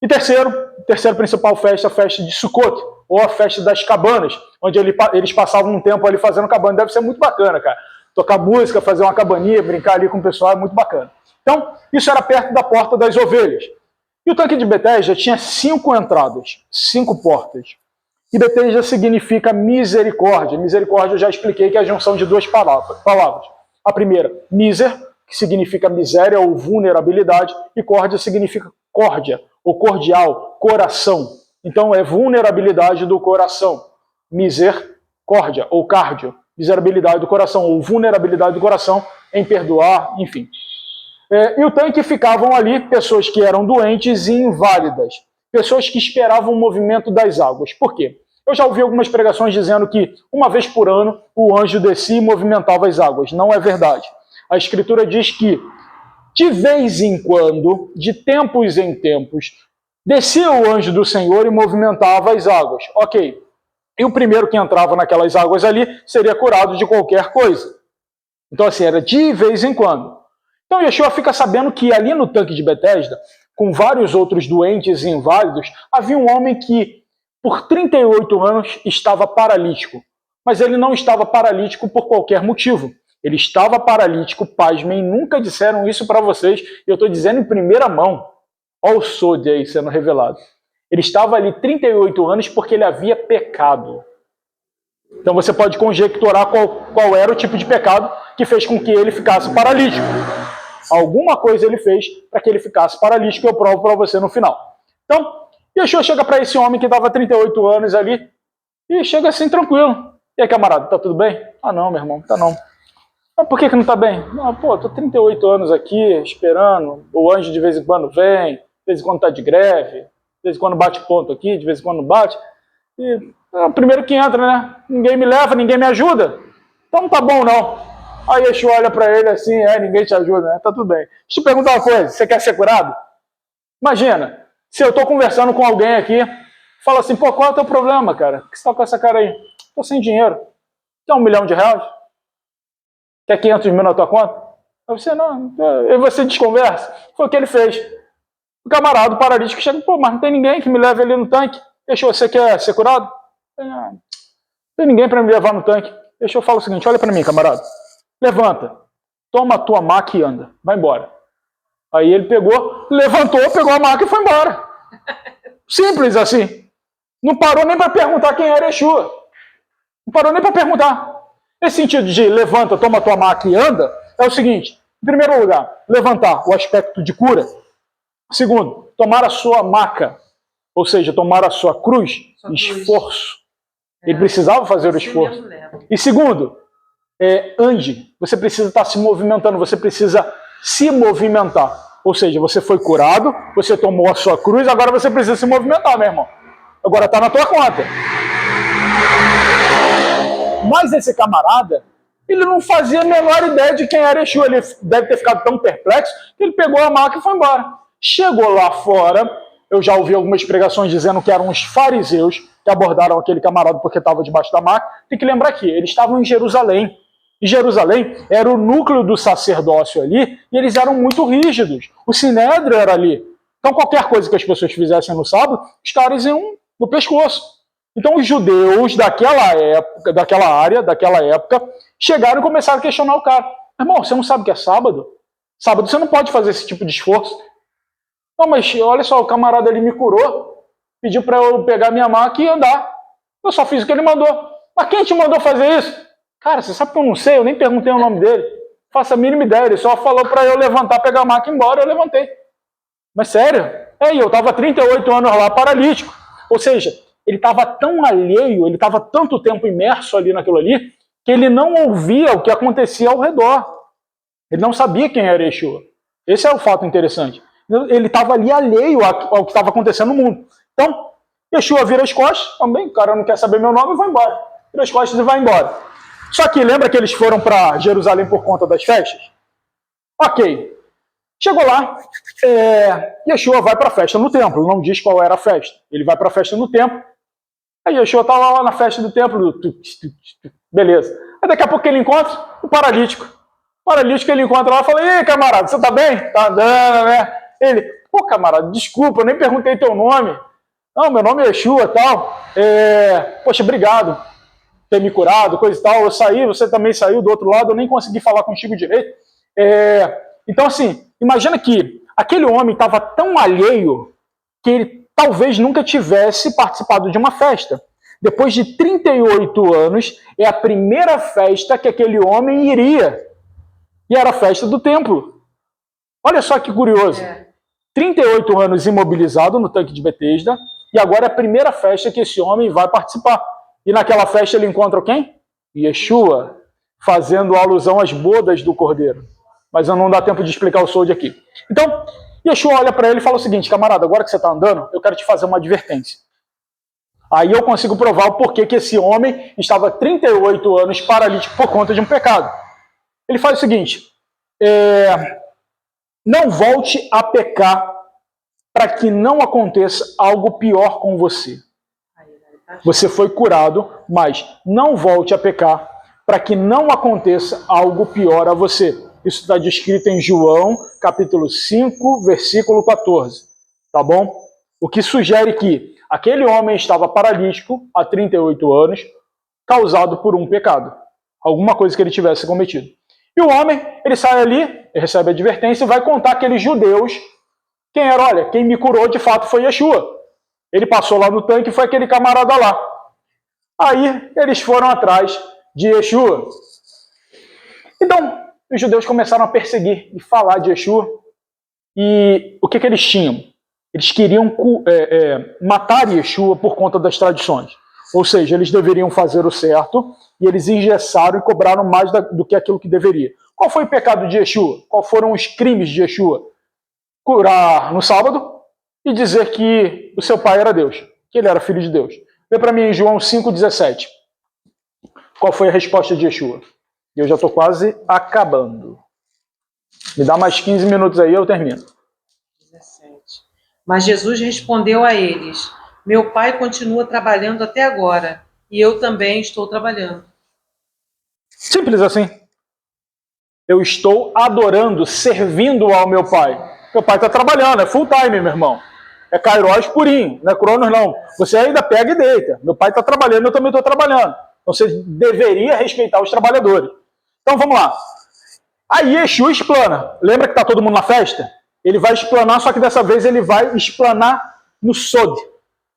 E terceira principal festa, a festa de Sukkot, ou a festa das cabanas, onde eles passavam um tempo ali fazendo cabana. Deve ser muito bacana, cara. Tocar música, fazer uma cabaninha, brincar ali com o pessoal, é muito bacana. Então, isso era perto da porta das ovelhas. E o tanque de Betesda tinha 5 entradas, 5 portas. E Betesda significa misericórdia. Misericórdia eu já expliquei que é a junção de 2 palavras. A primeira, miser, que significa miséria ou vulnerabilidade, e córdia significa córdia, ou cordial, coração. Então é vulnerabilidade do coração. Misericórdia, ou cardio, miserabilidade do coração, ou vulnerabilidade do coração em perdoar, enfim. E o tanque ficavam ali pessoas que eram doentes e inválidas, pessoas que esperavam o movimento das águas. Por quê? Eu já ouvi algumas pregações dizendo que uma vez por ano o anjo descia e movimentava as águas. Não é verdade. A Escritura diz que de vez em quando, de tempos em tempos, descia o anjo do Senhor e movimentava as águas. Ok. E o primeiro que entrava naquelas águas ali seria curado de qualquer coisa. Então assim, era de vez em quando. Então Yeshua fica sabendo que ali no tanque de Betesda, com vários outros doentes e inválidos, havia um homem que, por 38 anos, estava paralítico. Mas ele não estava paralítico por qualquer motivo. Ele estava paralítico, pasmem, nunca disseram isso para vocês, e eu estou dizendo em primeira mão. Olha o Sode aí sendo revelado. Ele estava ali 38 anos porque ele havia pecado. Então você pode conjecturar qual era o tipo de pecado que fez com que ele ficasse paralítico. Alguma coisa ele fez para que ele ficasse paralítico, eu provo para você no final. Então, Yeshua chega para esse homem que estava 38 anos ali, e chega assim, tranquilo. E aí, camarada, tá tudo bem? Ah, não, meu irmão, tá não. Ah, por que não tá bem? Ah, pô, tô 38 anos aqui, esperando, o anjo de vez em quando vem, de vez em quando tá de greve, de vez em quando bate ponto aqui, de vez em quando bate. E é o primeiro que entra, né? Ninguém me leva, ninguém me ajuda. Então não tá bom, não. Aí Yeshua olha para ele assim, ninguém te ajuda, né? Tá tudo bem. Deixa eu te perguntar uma coisa, você quer ser curado? Imagina, se eu estou conversando com alguém aqui, fala assim, pô, qual é o teu problema, cara? Por que você tá com essa cara aí? Tô sem dinheiro. Quer R$1 milhão? Quer 500 mil na tua conta? Aí você, não. E você desconversa. Foi o que ele fez. O camarada, o paralítico, chega, pô, mas não tem ninguém que me leve ali no tanque. Yeshua, você quer ser curado? Não tem ninguém para me levar no tanque. Yeshua fala o seguinte, olha para mim, camarada. Levanta, toma a tua maca e anda, vai embora. Aí ele levantou, pegou a maca e foi embora. Simples assim. Não parou nem para perguntar quem era Yeshua. Não parou nem para perguntar. Esse sentido de levanta, toma a tua maca e anda, é o seguinte. Em primeiro lugar, levantar, o aspecto de cura. Segundo, tomar a sua maca, ou seja, tomar a sua cruz, esforço. Ele precisava fazer o esforço. E segundo, ande. Você precisa estar se movimentando, você precisa se movimentar. Ou seja, você foi curado, você tomou a sua cruz, agora você precisa se movimentar, meu irmão. Agora está na tua conta. Mas esse camarada, ele não fazia a menor ideia de quem era Yeshua. Ele deve ter ficado tão perplexo que ele pegou a maca e foi embora. Chegou lá fora, eu já ouvi algumas pregações dizendo que eram os fariseus que abordaram aquele camarada porque estava debaixo da maca. Tem que lembrar que eles estavam em Jerusalém. E Jerusalém era o núcleo do sacerdócio ali, e eles eram muito rígidos. O sinédrio era ali. Então qualquer coisa que as pessoas fizessem no sábado, os caras iam no pescoço. Então os judeus daquela época, chegaram e começaram a questionar o cara. Irmão, você não sabe que é sábado? Sábado você não pode fazer esse tipo de esforço. Não, mas olha só, o camarada ali me curou, pediu para eu pegar minha maca e andar. Eu só fiz o que ele mandou. Mas quem te mandou fazer isso? Cara, você sabe que eu não sei, eu nem perguntei o nome dele. Faça a mínima ideia, ele só falou para eu levantar, pegar a maca e ir embora, eu levantei. Mas sério? Eu estava 38 anos lá, paralítico. Ou seja, ele estava tão alheio, ele estava tanto tempo imerso ali naquilo ali, que ele não ouvia o que acontecia ao redor. Ele não sabia quem era Yeshua. Esse é o fato interessante. Ele estava ali alheio ao que estava acontecendo no mundo. Então, Yeshua vira as costas, também, o cara não quer saber meu nome, vai embora. Vira as costas e vai embora. Só que lembra que eles foram para Jerusalém por conta das festas? Ok. Chegou lá, Yeshua vai para a festa no templo, não diz qual era a festa. Ele vai para a festa no templo. Aí Yeshua está lá na festa do templo, beleza. Aí daqui a pouco ele encontra o paralítico. O paralítico ele encontra lá e fala: "Ei, camarada, você tá bem? Tá andando, né?" Ele: "Pô, camarada, desculpa, eu nem perguntei teu nome." "Não, meu nome é Yeshua e tal. Poxa, obrigado por ter me curado, coisa e tal. Eu saí, você também saiu do outro lado, eu nem consegui falar contigo direito." Então, assim, imagina que aquele homem estava tão alheio que ele talvez nunca tivesse participado de uma festa. Depois de 38 anos, é a primeira festa que aquele homem iria. E era a festa do templo. Olha só que curioso. 38 anos imobilizado no tanque de Betesda, e agora é a primeira festa que esse homem vai participar. E naquela festa ele encontra quem? Yeshua, fazendo alusão às bodas do Cordeiro. Mas não dá tempo de explicar o Sod aqui. Então, Yeshua olha para ele e fala o seguinte: camarada, agora que você está andando, eu quero te fazer uma advertência. Aí eu consigo provar o porquê que esse homem estava 38 anos paralítico por conta de um pecado. Ele faz o seguinte: não volte a pecar para que não aconteça algo pior com você. Você foi curado, mas não volte a pecar para que não aconteça algo pior a você. Isso está descrito em João, capítulo 5, versículo 14. Tá bom? O que sugere que aquele homem estava paralítico há 38 anos, causado por um pecado. Alguma coisa que ele tivesse cometido. E o homem, ele sai ali, ele recebe a advertência e vai contar aqueles judeus quem era. Olha, quem me curou de fato foi Yeshua. Ele passou lá no tanque e foi aquele camarada lá. Aí eles foram atrás de Yeshua. Então, os judeus começaram a perseguir e falar de Yeshua. E o que eles tinham? Eles queriam matar Yeshua por conta das tradições. Ou seja, eles deveriam fazer o certo e eles engessaram e cobraram mais do que aquilo que deveria. Qual foi o pecado de Yeshua? Quais foram os crimes de Yeshua? Curar no sábado e dizer que o seu pai era Deus, que ele era filho de Deus. Vê para mim em João 5,17. Qual foi a resposta de Yeshua? Eu já estou quase acabando. Me dá mais 15 minutos aí, eu termino. 17. Mas Jesus respondeu a eles: meu pai continua trabalhando até agora, e eu também estou trabalhando. Simples assim. Eu estou adorando, servindo ao meu pai. Meu pai está trabalhando, é full time, meu irmão. É Kairos purinho, não é Cronos não. Você ainda pega e deita. Meu pai está trabalhando, eu também estou trabalhando. Então você deveria respeitar os trabalhadores. Então vamos lá. Aí Yeshua explana. Lembra que está todo mundo na festa? Ele vai explanar, só que dessa vez ele vai explanar no Sod,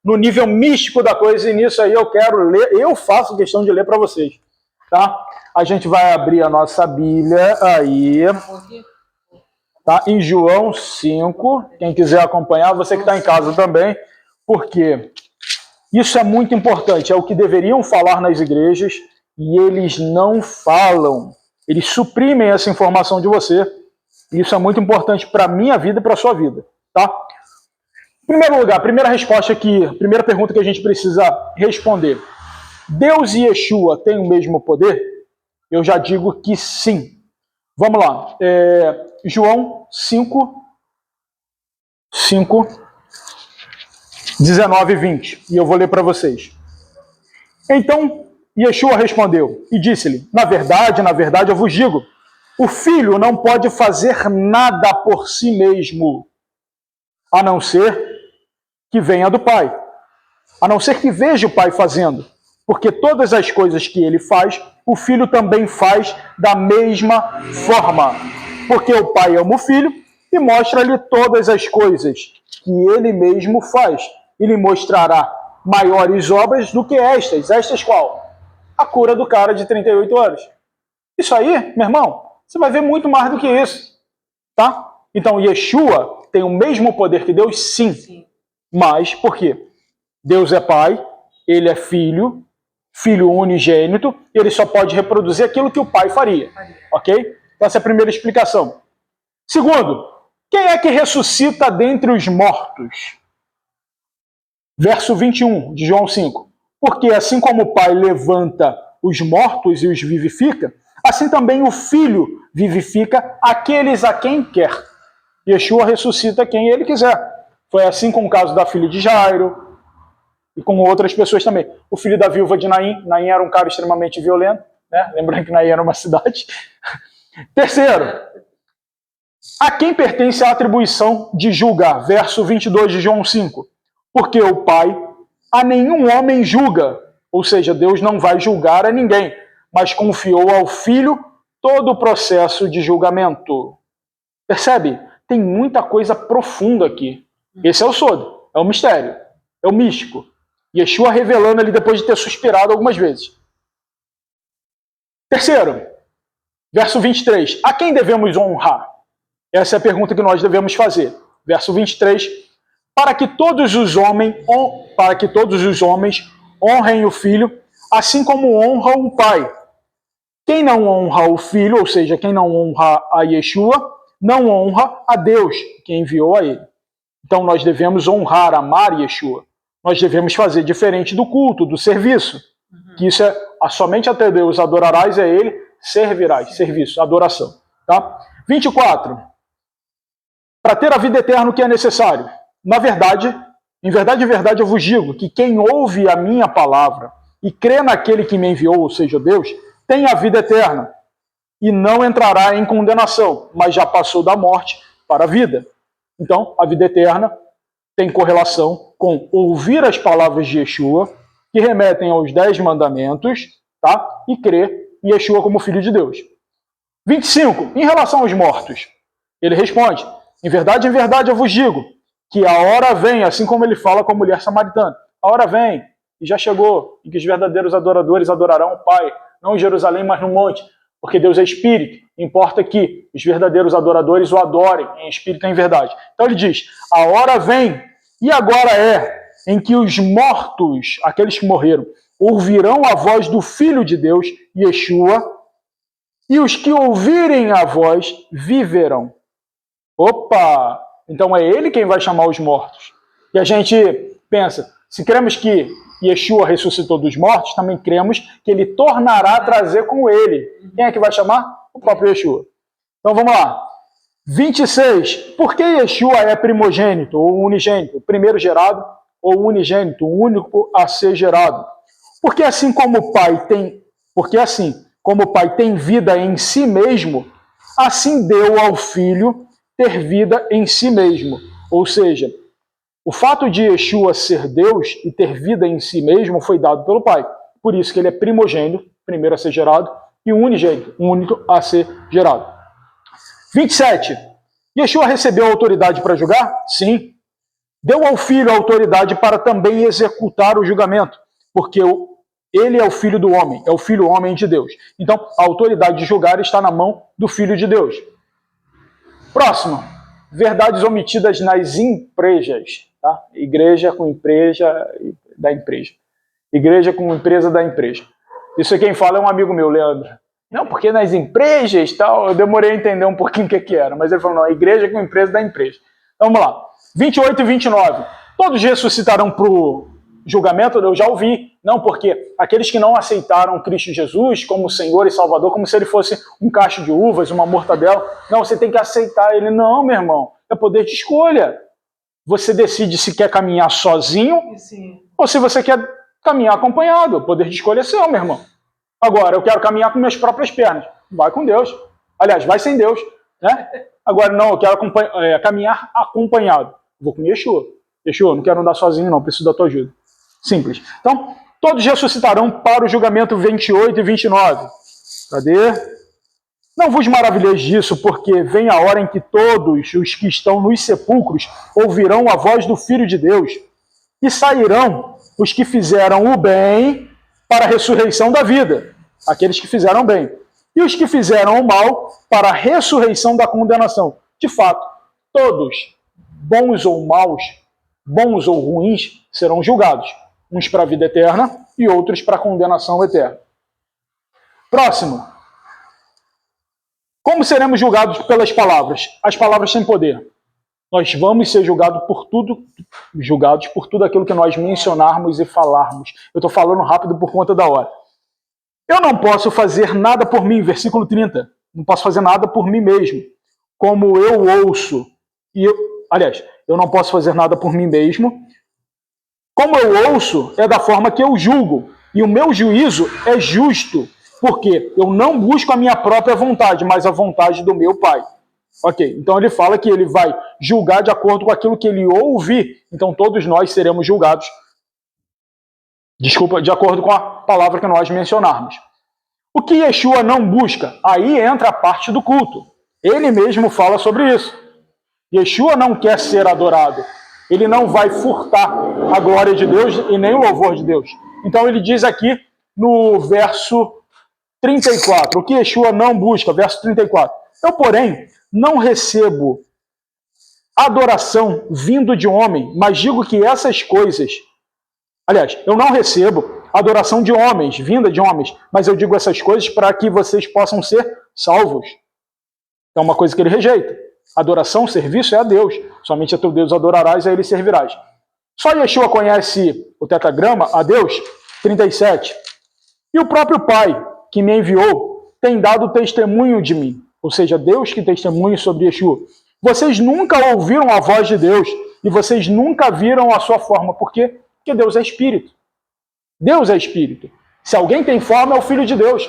no nível místico da coisa, e nisso aí eu quero ler, eu faço questão de ler para vocês. Tá? A gente vai abrir a nossa Bíblia aí, tá? Em João 5, quem quiser acompanhar, você que está em casa também, porque isso é muito importante, é o que deveriam falar nas igrejas, e eles não falam. Eles suprimem essa informação de você, Isso é muito importante para a minha vida e para a sua vida, tá? Em primeiro lugar, primeira resposta aqui, primeira pergunta que a gente precisa responder. Deus e Yeshua têm o mesmo poder? Eu já digo que sim. Vamos lá. João 5, 19 e 20. E eu vou ler para vocês. Então, Yeshua respondeu e disse-lhe, na verdade, eu vos digo, o filho não pode fazer nada por si mesmo, a não ser que venha do Pai, a não ser que veja o Pai fazendo, porque todas as coisas que ele faz, o Filho também faz da mesma forma, porque o Pai ama o Filho e mostra-lhe todas as coisas que ele mesmo faz, e lhe mostrará maiores obras do que estas. Estas qual? A cura do cara de 38 anos. Isso aí, meu irmão, você vai ver muito mais do que isso, tá? Então, Yeshua tem o mesmo poder que Deus, sim. Mas, por quê? Deus é Pai, Ele é Filho, Filho unigênito, e Ele só pode reproduzir aquilo que o Pai faria, ok? Então, essa é a primeira explicação. Segundo, quem é que ressuscita dentre os mortos? Verso 21 de João 5. Porque assim como o Pai levanta os mortos e os vivifica, assim também o Filho vivifica aqueles a quem quer. Yeshua ressuscita quem ele quiser. Foi assim com o caso da filha de Jairo e com outras pessoas também. O filho da viúva de Naim. Naim era um cara extremamente violento, né? Lembrando que Naim era uma cidade. Terceiro, a quem pertence a atribuição de julgar? Verso 22 de João 5. Porque o Pai a nenhum homem julga, ou seja, Deus não vai julgar a ninguém, mas confiou ao Filho todo o processo de julgamento. Percebe? Tem muita coisa profunda aqui. Esse é o Sod, é o mistério, é o místico. Yeshua revelando ali depois de ter suspirado algumas vezes. Terceiro, verso 23. A quem devemos honrar? Essa é a pergunta que nós devemos fazer. Verso 23. Para que todos os homens honrem o Filho, assim como honram o Pai. Quem não honra o Filho, ou seja, quem não honra a Yeshua, não honra a Deus, que enviou a ele. Então nós devemos honrar, amar Yeshua. Nós devemos fazer diferente do culto, do serviço. Que isso é somente até Deus adorarás, a ele servirás. Serviço, adoração. Tá? 24. Para ter a vida eterna, o que é necessário? Na verdade, em verdade eu vos digo que quem ouve a minha palavra e crê naquele que me enviou, ou seja, Deus, tem a vida eterna e não entrará em condenação, mas já passou da morte para a vida. Então, a vida eterna tem correlação com ouvir as palavras de Yeshua, que remetem aos 10 mandamentos, tá? E crer em Yeshua como Filho de Deus. 25. Em relação aos mortos, ele responde, em verdade eu vos digo, que a hora vem, assim como ele fala com a mulher samaritana, a hora vem, e já chegou, em que os verdadeiros adoradores adorarão o Pai, não em Jerusalém, mas no monte, porque Deus é Espírito, importa que os verdadeiros adoradores o adorem em Espírito e em verdade. Então ele diz, a hora vem, e agora é, em que os mortos, aqueles que morreram, ouvirão a voz do Filho de Deus, Yeshua, e os que ouvirem a voz viverão. Opa! Então é ele quem vai chamar os mortos. E a gente pensa, se cremos que Yeshua ressuscitou dos mortos, também cremos que ele tornará a trazer com ele. Quem é que vai chamar? O próprio Yeshua. Então vamos lá. 26. Por que Yeshua é primogênito ou unigênito? Primeiro gerado ou unigênito, o único a ser gerado. Porque assim como o Pai tem vida em si mesmo, assim deu ao Filho ter vida em si mesmo. Ou seja, o fato de Yeshua ser Deus e ter vida em si mesmo foi dado pelo Pai. Por isso que ele é primogênito, primeiro a ser gerado, e unigênito, único a ser gerado. 27. Yeshua recebeu autoridade para julgar? Sim. Deu ao Filho a autoridade para também executar o julgamento, porque ele é o Filho do homem, é o Filho homem de Deus. Então, a autoridade de julgar está na mão do Filho de Deus. Próximo. Verdades omitidas nas empresas. Tá? Igreja com empresa da empresa. Igreja com empresa da empresa. Isso quem fala é um amigo meu, Leandro. Não, porque nas empresas e tal, eu demorei a entender um pouquinho o que era, mas ele falou, não, a igreja com a empresa da empresa. Então, vamos lá. 28 e 29. Todos ressuscitarão para o julgamento? Eu já ouvi. Não, porque aqueles que não aceitaram Cristo Jesus como Senhor e Salvador, como se ele fosse um cacho de uvas, uma mortadela. Não, você tem que aceitar ele. Não, meu irmão. É poder de escolha. Você decide se quer caminhar sozinho ou se você quer caminhar acompanhado. O poder de escolha é seu, meu irmão. Agora, eu quero caminhar com minhas próprias pernas. Vai com Deus. Aliás, vai sem Deus. Né? Agora, não, eu quero caminhar acompanhado. Vou com Yeshua. Yeshua, não quero andar sozinho, não. Preciso da tua ajuda. Simples. Então, todos ressuscitarão para o julgamento 28 e 29. Cadê? Não vos maravilheis disso, porque vem a hora em que todos os que estão nos sepulcros ouvirão a voz do Filho de Deus, e sairão os que fizeram o bem para a ressurreição da vida, aqueles que fizeram bem, e os que fizeram o mal para a ressurreição da condenação. De fato, todos, bons ou maus, bons ou ruins, serão julgados, uns para a vida eterna e outros para a condenação eterna. Próximo. Como seremos julgados pelas palavras? As palavras têm poder. Nós vamos ser julgados por tudo aquilo que nós mencionarmos e falarmos. Eu estou falando rápido por conta da hora. Eu não posso fazer nada por mim, versículo 30. Não posso fazer nada por mim mesmo. Como eu ouço. Eu não posso fazer nada por mim mesmo. Como eu ouço, é da forma que eu julgo. E o meu juízo é justo. Porque eu não busco a minha própria vontade, mas a vontade do meu Pai. Ok, então ele fala que ele vai julgar de acordo com aquilo que ele ouve. Então todos nós seremos julgados, de acordo com a palavra que nós mencionarmos. O que Yeshua não busca? Aí entra a parte do culto. Ele mesmo fala sobre isso. Yeshua não quer ser adorado. Ele não vai furtar a glória de Deus e nem o louvor de Deus. Então ele diz aqui no verso 34, o que Yeshua não busca, verso 34. Eu, porém, não recebo adoração vindo de homem, mas digo que essas coisas... Aliás, eu não recebo adoração de homens, vinda de homens, mas eu digo essas coisas para que vocês possam ser salvos. É uma coisa que ele rejeita. Adoração, serviço é a Deus. Somente a teu Deus adorarás e a ele servirás. Só Yeshua conhece o tetragrama, a Deus, 37. E o próprio Pai, que me enviou, tem dado testemunho de mim. Ou seja, Deus que testemunha sobre Yeshua. Vocês nunca ouviram a voz de Deus e vocês nunca viram a sua forma. Por quê? Porque Deus é Espírito. Deus é Espírito. Se alguém tem forma, é o Filho de Deus.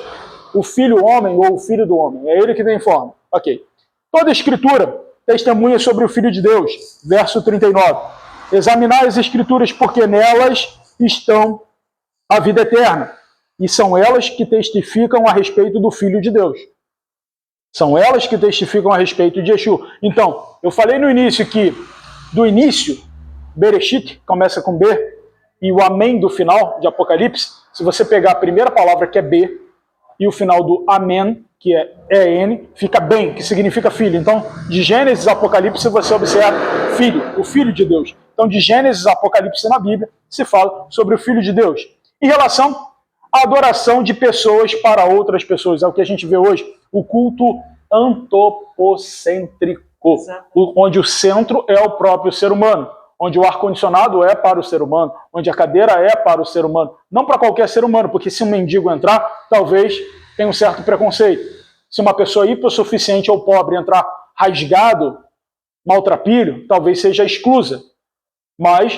O Filho homem ou o Filho do homem. É ele que tem forma. Ok. Toda a Escritura testemunha sobre o Filho de Deus. Verso 39. Examinai as Escrituras, porque nelas estão a vida eterna. E são elas que testificam a respeito do Filho de Deus. São elas que testificam a respeito de Yeshua. Então, eu falei no início que, do início, Bereshit começa com B, e o Amém do final, de Apocalipse, se você pegar a primeira palavra, que é B, e o final do Amém, que é EN, fica bem, que significa filho. Então, de Gênesis a Apocalipse, você observa filho, o Filho de Deus. Então, de Gênesis a Apocalipse na Bíblia, se fala sobre o Filho de Deus. Em relação à adoração de pessoas para outras pessoas, é o que a gente vê hoje, o culto antropocêntrico, onde o centro é o próprio ser humano, onde o ar-condicionado é para o ser humano, onde a cadeira é para o ser humano, não para qualquer ser humano, porque se um mendigo entrar, talvez tenha um certo preconceito. Se uma pessoa hipossuficiente ou pobre entrar rasgado, maltrapilho, talvez seja exclusa. Mas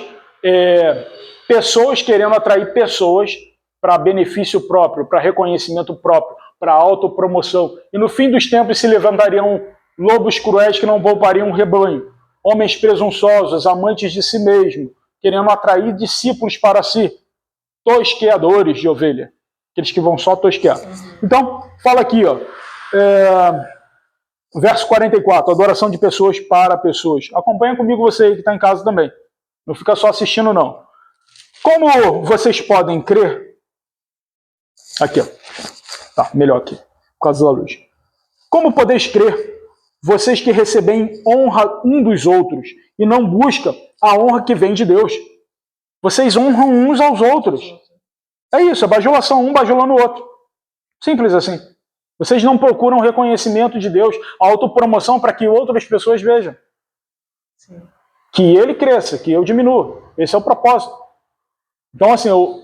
pessoas querendo atrair pessoas para benefício próprio, para reconhecimento próprio, para autopromoção. E no fim dos tempos se levantariam lobos cruéis que não poupariam um rebanho. Homens presunçosos, amantes de si mesmo, querendo atrair discípulos para si. Tosqueadores de ovelha. Aqueles que vão só tosquear. Então, fala aqui, ó. Verso 44. Adoração de pessoas para pessoas. Acompanha comigo você aí que está em casa também. Não fica só assistindo, não. Como vocês podem crer... Aqui, ó. Tá, melhor aqui. Por causa da luz. Como podeis crer, vocês que recebem honra um dos outros e não buscam a honra que vem de Deus? Vocês honram uns aos outros. É isso, é bajulação, um bajulando o outro. Simples assim. Vocês não procuram o reconhecimento de Deus, a autopromoção para que outras pessoas vejam. Sim. Que ele cresça, que eu diminua. Esse é o propósito. Então, assim, eu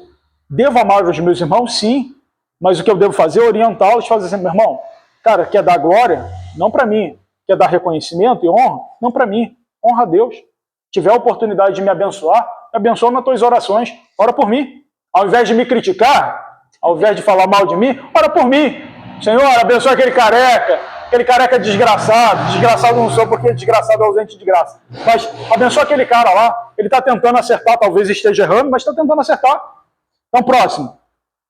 devo amar os meus irmãos, sim, mas o que eu devo fazer é orientá-los, fazer assim, meu irmão, cara, quer dar glória? Não para mim. Quer dar reconhecimento e honra? Não para mim. Honra a Deus. Se tiver a oportunidade de me abençoar, abençoa nas tuas orações. Ora por mim. Ao invés de me criticar, ao invés de falar mal de mim, ora por mim. Senhor, abençoa aquele careca desgraçado. Desgraçado não sou porque desgraçado é ausente de graça. Mas abençoa aquele cara lá. Ele está tentando acertar, talvez esteja errando, mas está tentando acertar. Então, próximo.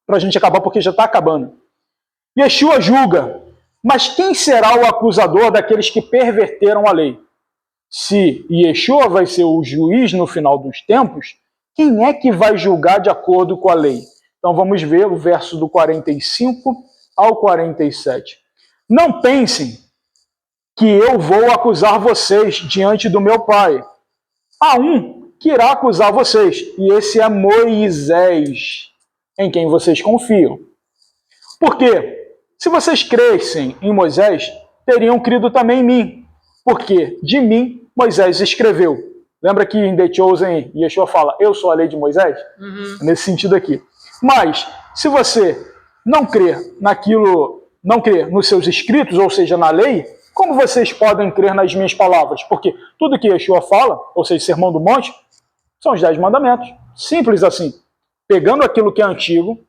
Para a gente acabar, porque já está acabando. Yeshua julga. Mas quem será o acusador daqueles que perverteram a lei? Se Yeshua vai ser o juiz no final dos tempos, quem é que vai julgar de acordo com a lei? Então vamos ver o verso do 45 ao 47. Não pensem que eu vou acusar vocês diante do meu Pai. Há um que irá acusar vocês, e esse é Moisés, em quem vocês confiam. Por quê? Se vocês crescem em Moisés, teriam crido também em mim, porque de mim Moisés escreveu. Lembra que em The Chosen, Yeshua fala, eu sou a lei de Moisés? Nesse sentido aqui. Mas, se você não crer naquilo, não crer nos seus escritos, ou seja, na lei, como vocês podem crer nas minhas palavras? Porque tudo que Yeshua fala, ou seja, Sermão do Monte, são os 10 mandamentos. Simples assim. Pegando aquilo que é antigo,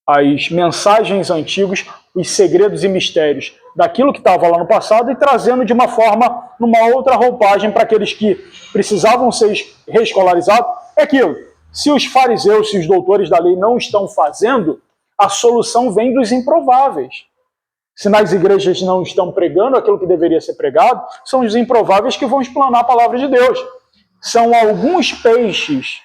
as mensagens antigas, os segredos e mistérios daquilo que estava lá no passado e trazendo de uma forma, numa outra roupagem para aqueles que precisavam ser reescolarizados. É aquilo. Se os fariseus, se os doutores da lei não estão fazendo, a solução vem dos improváveis. Se nas igrejas não estão pregando aquilo que deveria ser pregado, são os improváveis que vão explanar a palavra de Deus. São alguns peixes,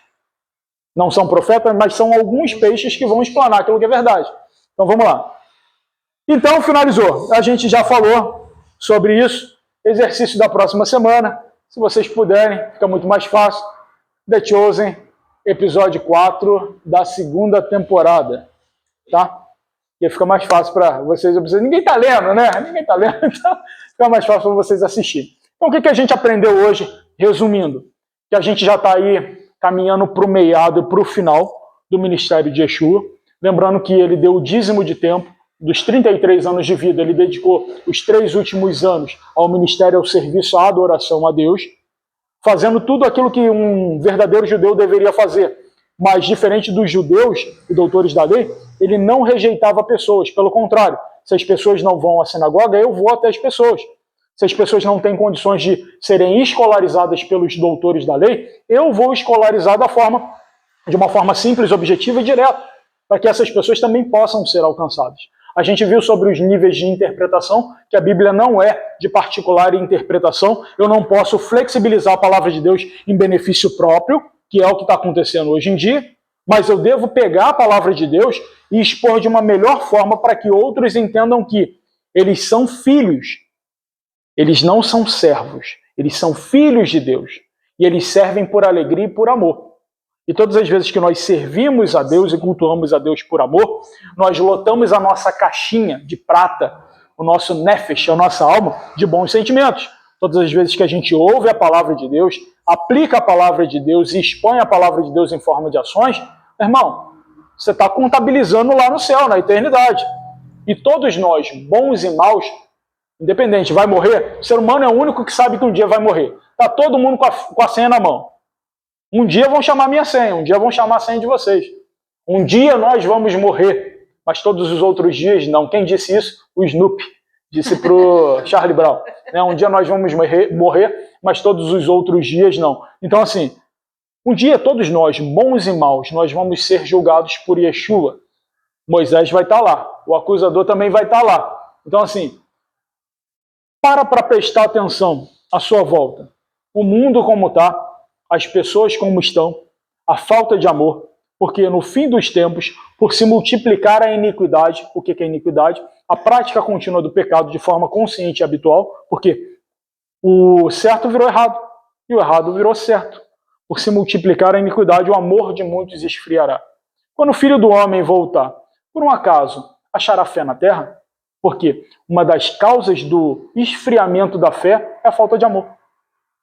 não são profetas, mas são alguns peixes que vão explanar aquilo que é verdade. Então vamos lá. Então finalizou. A gente já falou sobre isso. Exercício da próxima semana. Se vocês puderem, fica muito mais fácil. The Chosen, episódio 4 da 2ª temporada. Tá? E fica mais fácil para vocês. Ninguém está lendo, né? Ninguém está lendo, então fica mais fácil para vocês assistirem. Então, o que a gente aprendeu hoje, resumindo? Que a gente já está aí caminhando para o meado e para o final do ministério de Yeshua. Lembrando que ele deu o dízimo de tempo, dos 33 anos de vida, ele dedicou os 3 últimos anos ao ministério, ao serviço, à adoração a Deus, fazendo tudo aquilo que um verdadeiro judeu deveria fazer. Mas, diferente dos judeus e doutores da lei, ele não rejeitava pessoas. Pelo contrário, se as pessoas não vão à sinagoga, eu vou até as pessoas. Se as pessoas não têm condições de serem escolarizadas pelos doutores da lei, eu vou escolarizar de uma forma simples, objetiva e direta, para que essas pessoas também possam ser alcançadas. A gente viu sobre os níveis de interpretação, que a Bíblia não é de particular interpretação. Eu não posso flexibilizar a palavra de Deus em benefício próprio, que é o que está acontecendo hoje em dia, mas eu devo pegar a palavra de Deus e expor de uma melhor forma para que outros entendam que eles são filhos. Eles não são servos, eles são filhos de Deus. E eles servem por alegria e por amor. E todas as vezes que nós servimos a Deus e cultuamos a Deus por amor, nós lotamos a nossa caixinha de prata, o nosso nefesh, a nossa alma, de bons sentimentos. Todas as vezes que a gente ouve a palavra de Deus, aplica a palavra de Deus e expõe a palavra de Deus em forma de ações, irmão, você está contabilizando lá no céu, na eternidade. E todos nós, bons e maus, independente, vai morrer. O ser humano é o único que sabe que um dia vai morrer. Está todo mundo com a senha na mão. Um dia vão chamar minha senha, um dia vão chamar a senha de vocês. Um dia nós vamos morrer, mas todos os outros dias não. Quem disse isso? O Snoopy. Disse para o Charlie Brown. Um dia nós vamos morrer, mas todos os outros dias não. Então, assim, um dia todos nós, bons e maus, nós vamos ser julgados por Yeshua. Moisés vai estar lá. O acusador também vai estar lá. Então, assim, para prestar atenção à sua volta. O mundo como está, as pessoas como estão, a falta de amor, porque no fim dos tempos, por se multiplicar a iniquidade, o que é iniquidade? A prática contínua do pecado de forma consciente e habitual, porque o certo virou errado e o errado virou certo. Por se multiplicar a iniquidade, o amor de muitos esfriará. Quando o Filho do Homem voltar, por um acaso, achará fé na terra? Porque uma das causas do esfriamento da fé é a falta de amor.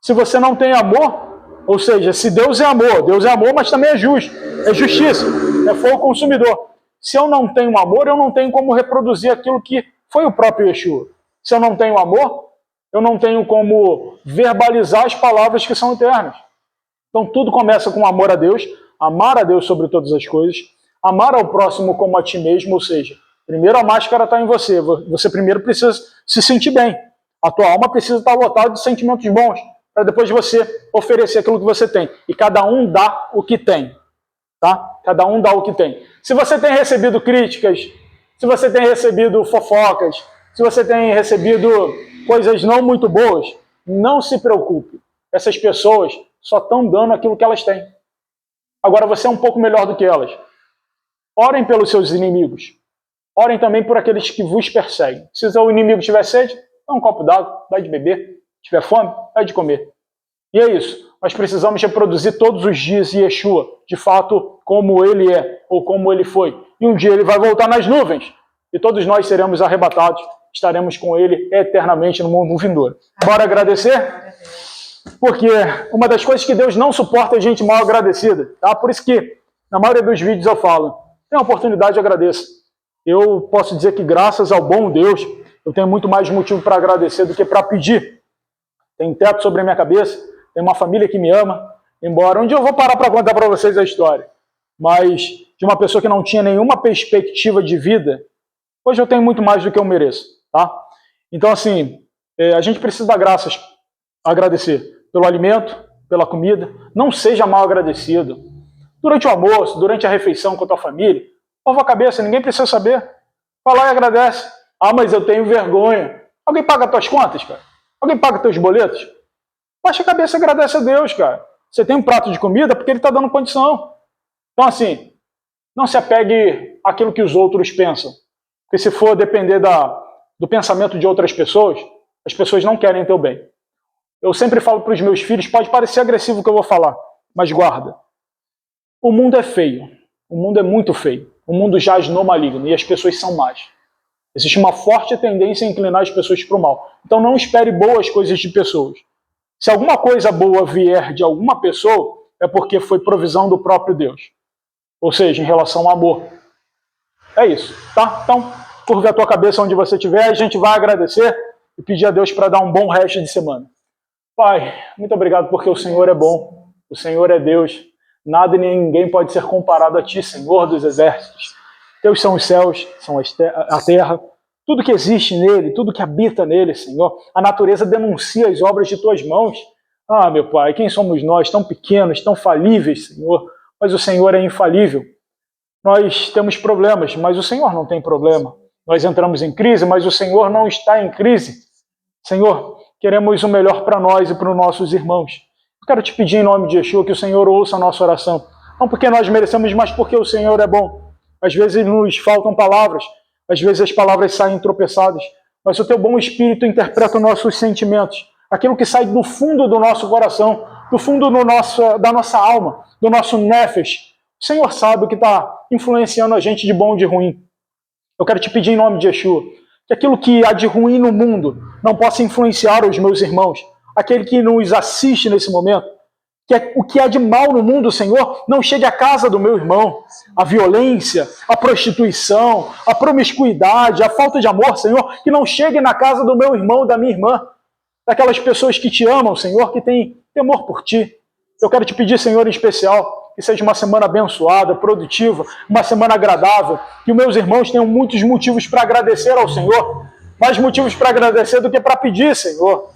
Se você não tem amor, ou seja, se Deus é amor, mas também é justo, é justiça, é fogo consumidor. Se eu não tenho amor, eu não tenho como reproduzir aquilo que foi o próprio Yeshua. Se eu não tenho amor, eu não tenho como verbalizar as palavras que são eternas. Então tudo começa com amor a Deus, amar a Deus sobre todas as coisas, amar ao próximo como a ti mesmo, ou seja, primeiro a máscara está em você, você primeiro precisa se sentir bem. A tua alma precisa estar lotada de sentimentos bons, para depois você oferecer aquilo que você tem. E cada um dá o que tem. Tá? Cada um dá o que tem. Se você tem recebido críticas, se você tem recebido fofocas, se você tem recebido coisas não muito boas, não se preocupe. Essas pessoas só estão dando aquilo que elas têm. Agora você é um pouco melhor do que elas. Orem pelos seus inimigos. Orem também por aqueles que vos perseguem. Se o seu inimigo tiver sede, dá um copo d'água, dá de beber. Se tiver fome, dá de comer. E é isso. Nós precisamos reproduzir todos os dias Yeshua, de fato, como ele é, ou como ele foi. E um dia ele vai voltar nas nuvens. E todos nós seremos arrebatados. Estaremos com ele eternamente no mundo vindouro. Bora agradecer? Porque uma das coisas que Deus não suporta é gente mal agradecida. Tá? Por isso que, na maioria dos vídeos eu falo, tem uma oportunidade, agradeça. Eu posso dizer que graças ao bom Deus, eu tenho muito mais motivo para agradecer do que para pedir. Tem teto sobre a minha cabeça, tem uma família que me ama, embora um dia eu vou parar para contar para vocês a história. Mas de uma pessoa que não tinha nenhuma perspectiva de vida, hoje eu tenho muito mais do que eu mereço. Tá? Então, assim, a gente precisa dar graças, agradecer pelo alimento, pela comida. Não seja mal agradecido. Durante o almoço, durante a refeição com a tua família, lava a cabeça, ninguém precisa saber. Vai lá e agradece. Ah, mas eu tenho vergonha. Alguém paga tuas contas, cara? Alguém paga teus boletos? Baixa a cabeça e agradece a Deus, cara. Você tem um prato de comida porque ele está dando condição. Então, assim, não se apegue àquilo que os outros pensam. Porque se for depender do pensamento de outras pessoas, as pessoas não querem teu bem. Eu sempre falo para os meus filhos, pode parecer agressivo o que eu vou falar, mas guarda. O mundo é feio. O mundo é muito feio. O mundo jaz no maligno e as pessoas são más. Existe uma forte tendência a inclinar as pessoas para o mal. Então não espere boas coisas de pessoas. Se alguma coisa boa vier de alguma pessoa, é porque foi provisão do próprio Deus. Ou seja, em relação ao amor. É isso, tá? Então, curva a tua cabeça onde você estiver, a gente vai agradecer e pedir a Deus para dar um bom resto de semana. Pai, muito obrigado porque o Senhor é bom, o Senhor é Deus. Nada e ninguém pode ser comparado a Ti, Senhor dos exércitos. Teus são os céus, são a terra, tudo que existe nele, tudo que habita nele, Senhor. A natureza denuncia as obras de Tuas mãos. Ah, meu Pai, quem somos nós, tão pequenos, tão falíveis, Senhor? Mas o Senhor é infalível. Nós temos problemas, mas o Senhor não tem problema. Nós entramos em crise, mas o Senhor não está em crise. Senhor, queremos o melhor para nós e para os nossos irmãos. Eu quero te pedir em nome de Yeshua que o Senhor ouça a nossa oração. Não porque nós merecemos, mas porque o Senhor é bom. Às vezes nos faltam palavras, às vezes as palavras saem tropeçadas, mas o teu bom Espírito interpreta os nossos sentimentos, aquilo que sai do fundo do nosso coração, do fundo da nossa alma, do nosso nefesh. O Senhor sabe o que está influenciando a gente de bom e de ruim. Eu quero te pedir em nome de Yeshua, que aquilo que há de ruim no mundo não possa influenciar os meus irmãos, aquele que nos assiste nesse momento, que o que há de mal no mundo, Senhor, não chegue à casa do meu irmão. A violência, a prostituição, a promiscuidade, a falta de amor, Senhor, que não chegue na casa do meu irmão, da minha irmã, daquelas pessoas que te amam, Senhor, que têm temor por ti. Eu quero te pedir, Senhor, em especial, que seja uma semana abençoada, produtiva, uma semana agradável, que os meus irmãos tenham muitos motivos para agradecer ao Senhor, mais motivos para agradecer do que para pedir, Senhor.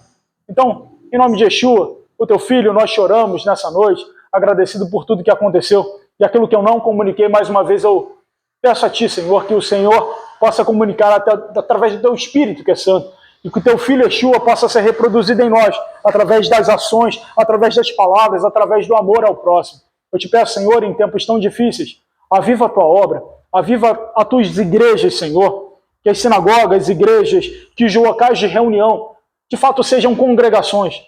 Então, em nome de Yeshua, o teu filho, nós choramos nessa noite, agradecido por tudo que aconteceu, e aquilo que eu não comuniquei, mais uma vez eu peço a ti, Senhor, que o Senhor possa comunicar através do teu Espírito, que é santo, e que o teu filho Yeshua possa ser reproduzido em nós, através das ações, através das palavras, através do amor ao próximo. Eu te peço, Senhor, em tempos tão difíceis, aviva a tua obra, aviva as tuas igrejas, Senhor, que as sinagogas, igrejas, que os locais de reunião, de fato sejam congregações,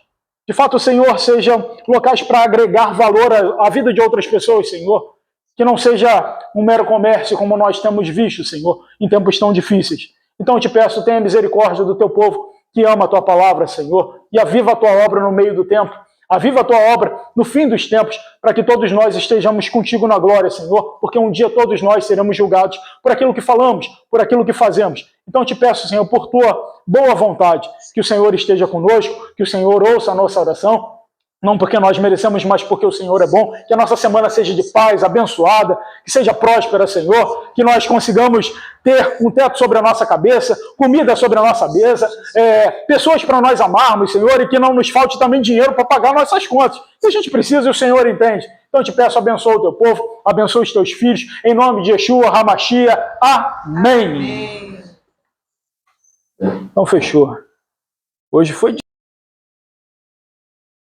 de fato, Senhor, sejam locais para agregar valor à vida de outras pessoas, Senhor, que não seja um mero comércio como nós temos visto, Senhor, em tempos tão difíceis. Então eu te peço, tenha misericórdia do teu povo que ama a tua palavra, Senhor, e aviva a tua obra no meio do tempo. Aviva a tua obra no fim dos tempos, para que todos nós estejamos contigo na glória, Senhor, porque um dia todos nós seremos julgados por aquilo que falamos, por aquilo que fazemos. Então eu te peço, Senhor, por tua boa vontade, que o Senhor esteja conosco, que o Senhor ouça a nossa oração, não porque nós merecemos, mas porque o Senhor é bom, que a nossa semana seja de paz, abençoada, que seja próspera, Senhor, que nós consigamos ter um teto sobre a nossa cabeça, comida sobre a nossa mesa, pessoas para nós amarmos, Senhor, e que não nos falte também dinheiro para pagar nossas contas. Se a gente precisa e o Senhor entende. Então eu te peço, abençoa o teu povo, abençoa os teus filhos, em nome de Yeshua, Hamashia, amém. Amém. Então fechou. Hoje foi